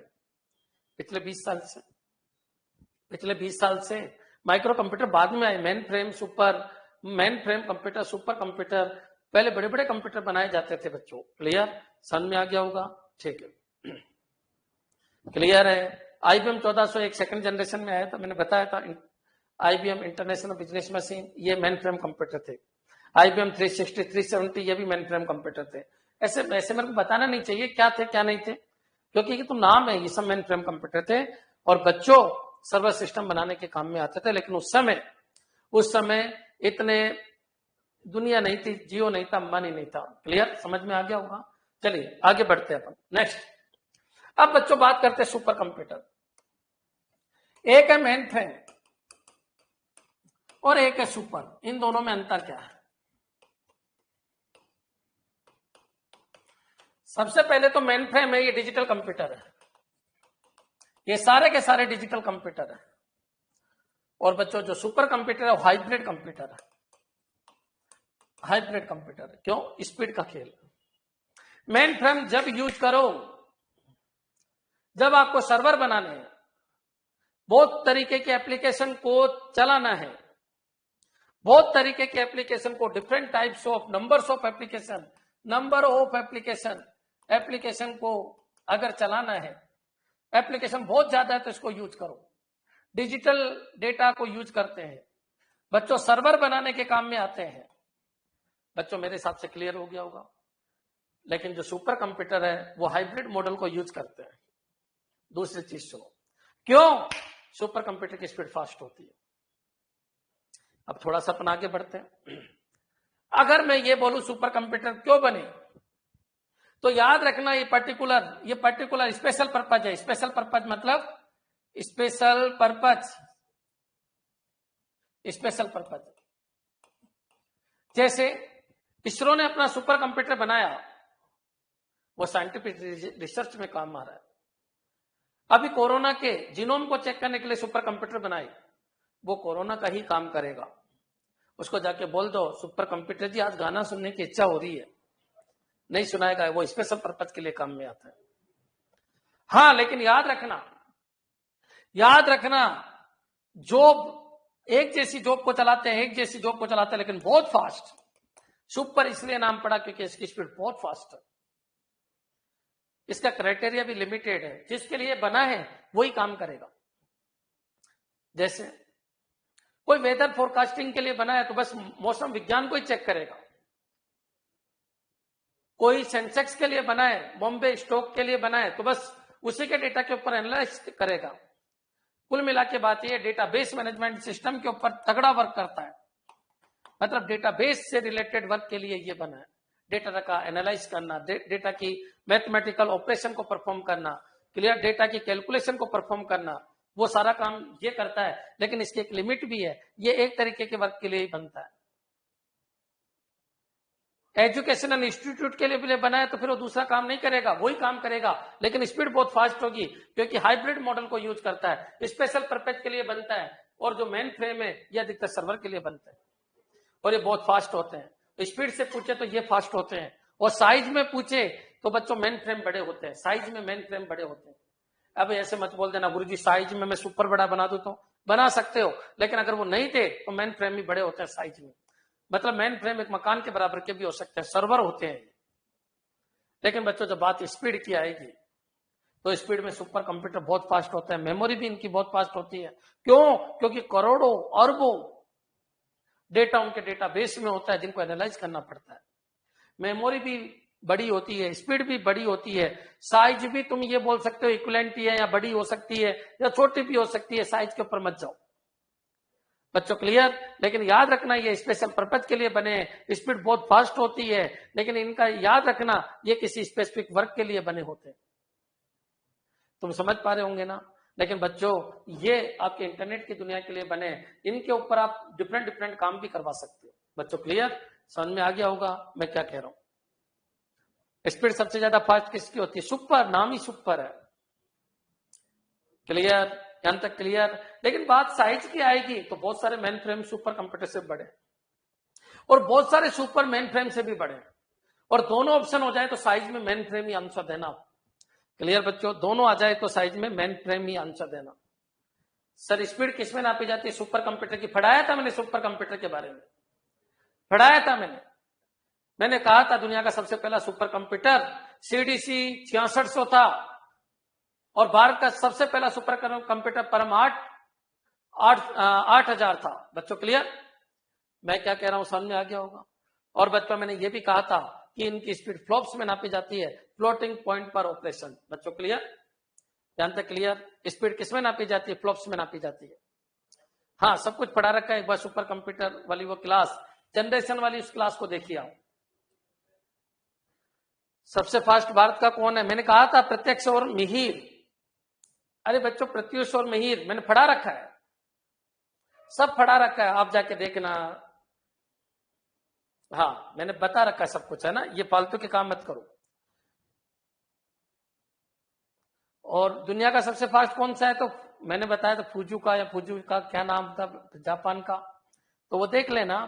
पिछले 20 साल से। पिछले 20 साल से माइक्रो कंप्यूटर बाद में आए। Main frame super, main frame computer, super computer, पहले बड़े बड़े कंप्यूटर बनाए जाते थे बच्चों। क्लियर? समझ में आ गया होगा? ठीक है, क्लियर है। IBM 1401 सेकंड जनरेशन में आया था, मैंने बताया था। IBM इंटरनेशनल बिजनेस मशीन, ये मेन फ्रेम कंप्यूटर थे। IBM 360, 370 ये भी मेन फ्रेम कंप्यूटर थे। ऐसे ऐसे मेरे को बताना नहीं चाहिए क्या थे क्या नहीं थे, क्योंकि ये तो नाम है, ये सब मेन फ्रेम कंप्यूटर थे और बच्चों सर्वर सिस्टम बनाने के काम में आते थे। लेकिन उस समय इतने दुनिया नहीं थी, जियो नहीं था, मनी नहीं था। क्लियर? समझ में आ गया होगा? चलिए आगे बढ़ते हैं अपन नेक्स्ट। अब बच्चों बात करते हैं सुपर कंप्यूटर। एक है मेन फ्रेम और एक है सुपर, इन दोनों में अंतर क्या है? सबसे पहले तो मेन फ्रेम है, ये डिजिटल कंप्यूटर है, ये सारे के सारे डिजिटल कंप्यूटर है। और बच्चों जो सुपर कंप्यूटर है वो हाइब्रिड कंप्यूटर है। हाइब्रिड कंप्यूटर है, क्यों? स्पीड का खेल। मेन फ्रेम जब यूज करो, जब आपको सर्वर बनाने हैं, बहुत तरीके के एप्लीकेशन को चलाना है, बहुत तरीके के एप्लीकेशन को, different types of number of application को अगर चलाना है, एप्लीकेशन बहुत ज्यादा है तो इसको यूज करो। डिजिटल डेटा को यूज करते हैं बच्चों, सर्वर बनाने के काम में आते हैं बच्चों। मेरे हिसाब से क्लियर हो गया होगा। लेकिन जो सुपर कंप्यूटर है वो हाइब्रिड मॉडल को यूज करते हैं। दूसरी चीज सुनो, क्यों? सुपर कंप्यूटर की स्पीड फास्ट होती है। अब थोड़ा सा अपन आगे बढ़ते हैं। अगर मैं ये बोलूं सुपर कंप्यूटर क्यों बने, तो याद रखना ये पर्टिकुलर स्पेशल पर्पज है। स्पेशल पर्पज मतलब स्पेशल पर्पज। जैसे इसरो ने अपना सुपर कंप्यूटर बनाया, वो साइंटिफिक रिसर्च में काम आ रहा है। अभी कोरोना के जीनोम को चेक करने के लिए सुपर कंप्यूटर बनाए, वो कोरोना का ही काम करेगा। उसको जाके बोल दो सुपर कंप्यूटर जी आज गाना सुनने की इच्छा हो रही है, नहीं सुनाएगा, वो स्पेशल पर्पज के लिए काम में आता है। हाँ, लेकिन याद रखना जॉब एक जैसी जॉब को चलाते हैं, लेकिन बहुत फास्ट। सुपर इसलिए नाम पड़ा क्योंकि इसकी स्पीड बहुत फास्ट है। इसका क्राइटेरिया भी लिमिटेड है, जिसके लिए बना है वही काम करेगा। जैसे कोई वेदर फोरकास्टिंग के लिए बना है तो बस मौसम विज्ञान को ही चेक करेगा। कोई सेंसेक्स के लिए बना है, बॉम्बे स्टॉक के लिए बना है तो बस उसी के डेटा के ऊपर एनालाइज करेगा। कुल मिला के बात यह, डेटाबेस मैनेजमेंट सिस्टम के ऊपर तगड़ा वर्क करता है। मतलब डेटाबेस से रिलेटेड वर्क के लिए ये बना है। डेटा का एनालाइज करना, डेटा की मैथमेटिकल ऑपरेशन को परफॉर्म करना, क्लियर, डेटा की कैलकुलेशन को परफॉर्म करना, वो सारा काम ये करता है। लेकिन इसकी एक लिमिट भी है, ये एक तरीके के वर्क के लिए ही बनता है। एजुकेशनल इंस्टीट्यूट के लिए बना है तो फिर वो दूसरा काम नहीं करेगा, वही काम करेगा, लेकिन स्पीड बहुत फास्ट होगी क्योंकि हाइब्रिड मॉडल को यूज करता है। स्पेशल पर्पज के लिए बनता है। और जो मेन फ्रेम है ये अधिकतर सर्वर के लिए बनता है और ये बहुत फास्ट होते हैं। तो स्पीड से पूछे तो ये फास्ट होते हैं, और साइज में पूछे तो बच्चों मेन फ्रेम बड़े होते हैं। साइज में मेन फ्रेम बड़े होते हैं। अब ऐसे मत बोल देना गुरुजी साइज में मैं सुपर बड़ा बना दूं, तो बना सकते हो, लेकिन अगर वो नहीं थे तो मेन फ्रेम भी बड़े होते हैं साइज में। मतलब मेन फ्रेम एक मकान के बराबर के भी हो सकते हैं, सर्वर होते हैं। लेकिन बच्चों जब बात स्पीड की आएगी तो स्पीड में सुपर कंप्यूटर बहुत फास्ट होता है। मेमोरी भी इनकी बहुत फास्ट होती है। क्यों? क्योंकि करोड़ों अरबों डेटा उनके डेटाबेस में होता है जिनको एनालाइज करना पड़ता है। मेमोरी भी बड़ी होती है, स्पीड भी बड़ी होती है। साइज भी तुम ये बोल सकते हो इक्विवेलेंट है, या बड़ी हो सकती है या छोटी भी हो सकती है, साइज के ऊपर मत जाओ। बच्चों क्लियर। लेकिन याद रखना ये स्पेशल पर्पज के लिए बने, स्पीड बहुत फास्ट होती है, लेकिन इनका याद रखना ये किसी स्पेसिफिक वर्क के लिए बने होते हैं। तुम समझ पा रहे होंगे ना। लेकिन बच्चों ये आपके इंटरनेट की दुनिया के लिए बने, इनके ऊपर आप डिफरेंट डिफरेंट काम भी करवा सकते हो। बच्चों क्लियर, समझ में आ गया होगा मैं क्या कह रहा हूं। स्पीड सबसे ज्यादा फास्ट किसकी होती है? सुपर, नाम ही सुपर है। क्लियर, यहां तक क्लियर। लेकिन बात साइज की आएगी तो बहुत सारे मेन फ्रेम सुपर कंप्यूटर से बड़े और बहुत सारे सुपर मेन फ्रेम से भी बड़े, और दोनों ऑप्शन हो जाए तो साइज में मेन फ्रेम ही आंसर देना। क्लियर बच्चों, दोनों आ जाए तो साइज में मेन फ्रेम ही आंसर देना। सर स्पीड किसमें नापी जाती है? सुपर कंप्यूटर की। पढ़ाया था मैंने सुपर कंप्यूटर के बारे में, पढ़ाया था मैंने कहा था दुनिया का सबसे पहला सुपर कंप्यूटर CDC 6600 था, और भारत का सबसे पहला सुपर कंप्यूटर परम 8000 था। बच्चों क्लियर, मैं क्या कह रहा हूं समझ में आ गया होगा। और बच्चों मैंने ये भी कहा था कि इनकी स्पीड फ्लॉप्स में नापी जाती है, फ्लोटिंग पॉइंट पर ऑपरेशन। बच्चों क्लियर, ध्यान तक क्लियर। स्पीड किसमें नापी जाती है? फ्लॉप्स में नापी जाती है। हाँ, सब कुछ पढ़ा रखा है, एक बार सुपर कंप्यूटर वाली वो क्लास, जनरेशन वाली उस क्लास को देखिए आप। सबसे फास्ट भारत का कौन है? मैंने कहा था प्रत्यक्ष और मिहिर। अरे बच्चों प्रत्युष और मिहिर मैंने पढ़ा रखा है, सब पढ़ा रखा है, आप जाके देखना। हाँ मैंने बता रखा है सब कुछ, है ना, ये फालतू के काम मत करो। और दुनिया का सबसे फास्ट कौन सा है? तो मैंने बताया था फुजू का, या फुजू का क्या नाम था जापान का, तो वो देख लेना,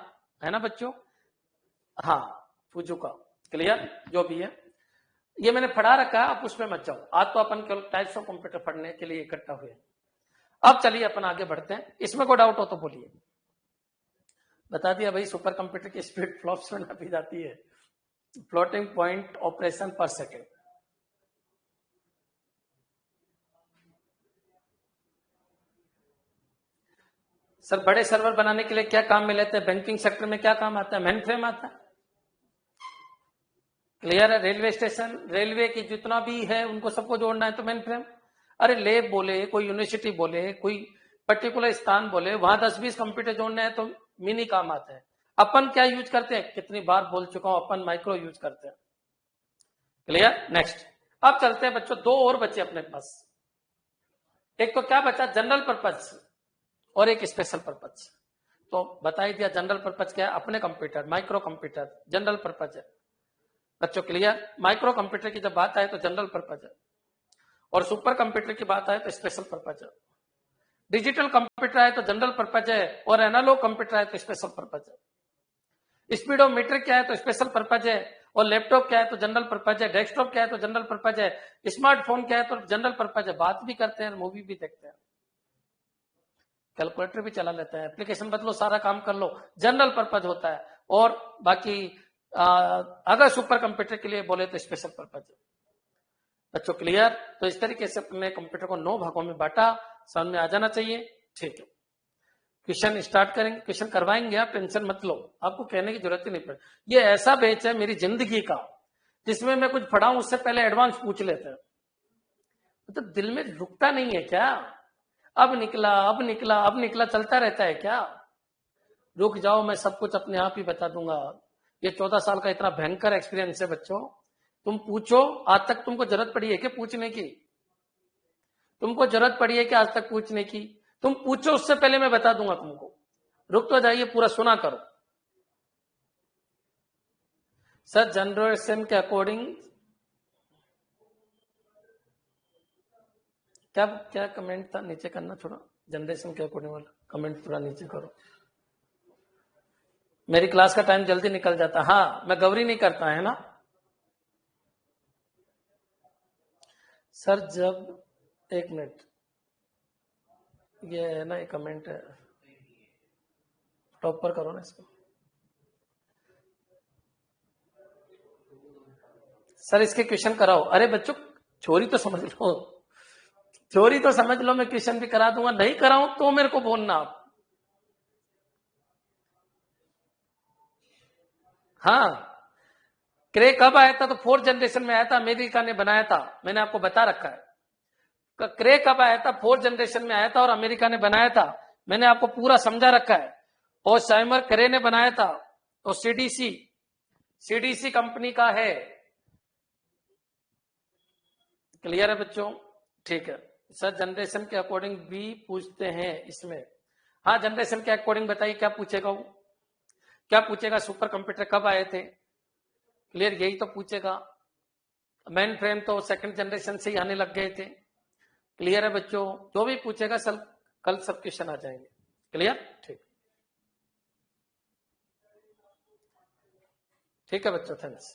है ना बच्चों। हाँ फुजू का। क्लियर, जो भी है ये मैंने पढ़ा रखा है, आप उसमें मत जाओ। आज तो अपन केवल टाइप्स ऑफ कंप्यूटर पढ़ने के लिए इकट्ठा हुए। अब चलिए अपन आगे बढ़ते हैं, इसमें कोई डाउट हो तो बोलिए। बता दिया भाई, सुपर कंप्यूटर की स्पीड फ्लॉप्स में नापी जाती है, फ्लोटिंग पॉइंट ऑपरेशन पर सेकेंड। सर बड़े सर्वर बनाने के लिए क्या काम में लेते हैं? बैंकिंग सेक्टर में क्या काम आता है? मेन फ्रेम आता है। क्लियर है। रेलवे स्टेशन, रेलवे की जितना भी है उनको सबको जोड़ना है तो मेन फ्रेम। अरे लैब बोले, कोई यूनिवर्सिटी बोले, कोई पर्टिकुलर स्थान बोले, वहां 10-20 कंप्यूटर जोड़ने हैं तो मिनी काम आता है। अपन क्या यूज करते हैं? कितनी बार बोल चुका हूं, अपन माइक्रो यूज करते हैं। Clear, next. अब चलते हैं बच्चों, दो और बच्चे अपने पास। एक तो क्या बचा? जनरल पर्पज, और एक स्पेशल पर्पज। तो बता ही दिया जनरल पर्पज क्या है, अपने computer, micro computer general purpose है। बच्चों क्लियर, माइक्रो कंप्यूटर की जब बात आए तो जनरल पर्पज है, और सुपर कंप्यूटर की बात आए तो स्पेशल पर्पज है। डिजिटल कंप्यूटर है तो जनरल पर्पज है, और एनालॉग कंप्यूटर है तो स्पेशल पर्पज है। स्पीडोमीटर क्या है तो स्पेशल पर्पज है, और लैपटॉप क्या है तो जनरल पर्पज है, डेस्कटॉप क्या है तो जनरल पर्पज है, स्मार्टफोन क्या है तो जनरल पर्पज है। बात भी करते हैं, मूवी भी देखते हैं, कैलकुलेटर भी चला लेता है, एप्लीकेशन बदलो, सारा काम कर लो, जनरल पर्पज होता है। और बाकी अगर सुपर कंप्यूटर के लिए बोले तो स्पेशल पर्पज है। बच्चों क्लियर, तो इस तरीके से अपने कंप्यूटर को 9 भागों में बांटा, समझ में आ जाना चाहिए। ठीक है, क्वेश्चन स्टार्ट करेंगे, क्वेश्चन करवाएंगे, आप टेंशन मत लो, आपको कहने की जरूरत ही नहीं पड़े। ये ऐसा बैच है मेरी जिंदगी का जिसमें मैं कुछ पढ़ाऊं उससे पहले एडवांस पूछ लेते हैं, तो दिल में रुकता नहीं है क्या? अब निकला, अब निकला, अब निकला चलता रहता है क्या? रुक जाओ, मैं सब कुछ अपने आप ही बता दूंगा। ये 14 साल का इतना भयंकर एक्सपीरियंस है बच्चों। तुम पूछो, आज तक तुमको जरूरत पड़ी है क्या पूछने की? तुमको जरूरत पड़ी है क्या आज तक पूछने की? तुम पूछो, उससे पहले मैं बता दूंगा तुमको। रुक तो जाइए, पूरा सुना करो। सर जनरेशन के अकॉर्डिंग क्या क्या कमेंट था? नीचे करना थोड़ा, जनरेशन के अकॉर्डिंग वाला कमेंट थोड़ा नीचे करो। मेरी क्लास का टाइम जल्दी निकल जाता। हाँ मैं गौरी नहीं करता है ना सर। जब एक मिनट, ये है ना, ये कमेंट है, टॉप पर करो ना इसको। सर इसके क्वेश्चन कराओ। अरे बच्चों चोरी तो समझ लो, चोरी तो समझ लो, मैं क्वेश्चन भी करा दूंगा, नहीं कराऊं तो मेरे को बोलना आप। हाँ, क्रे कब आया था? तो 4th जनरेशन में आया था, अमेरिका ने बनाया था, मैंने आपको बता रखा है। क्रे कब आया था? 4th जनरेशन में आया था और अमेरिका ने बनाया था। मैंने आपको पूरा समझा रखा है। और साइमर करे ने बनाया था, तो सीडीसी कंपनी का है। क्लियर है बच्चों? ठीक है सर, जनरेशन के अकॉर्डिंग भी पूछते हैं इसमें। हाँ, जनरेशन के अकॉर्डिंग बताइए क्या पूछेगा वो, क्या पूछेगा? सुपर कंप्यूटर कब आए थे? क्लियर, यही तो पूछेगा। मेन फ्रेम तो सेकंड जनरेशन से ही आने लग गए थे। क्लियर है बच्चों? जो भी पूछेगा कल सब क्वेश्चन आ जाएंगे। क्लियर? ठीक है बच्चों, थैंक्स।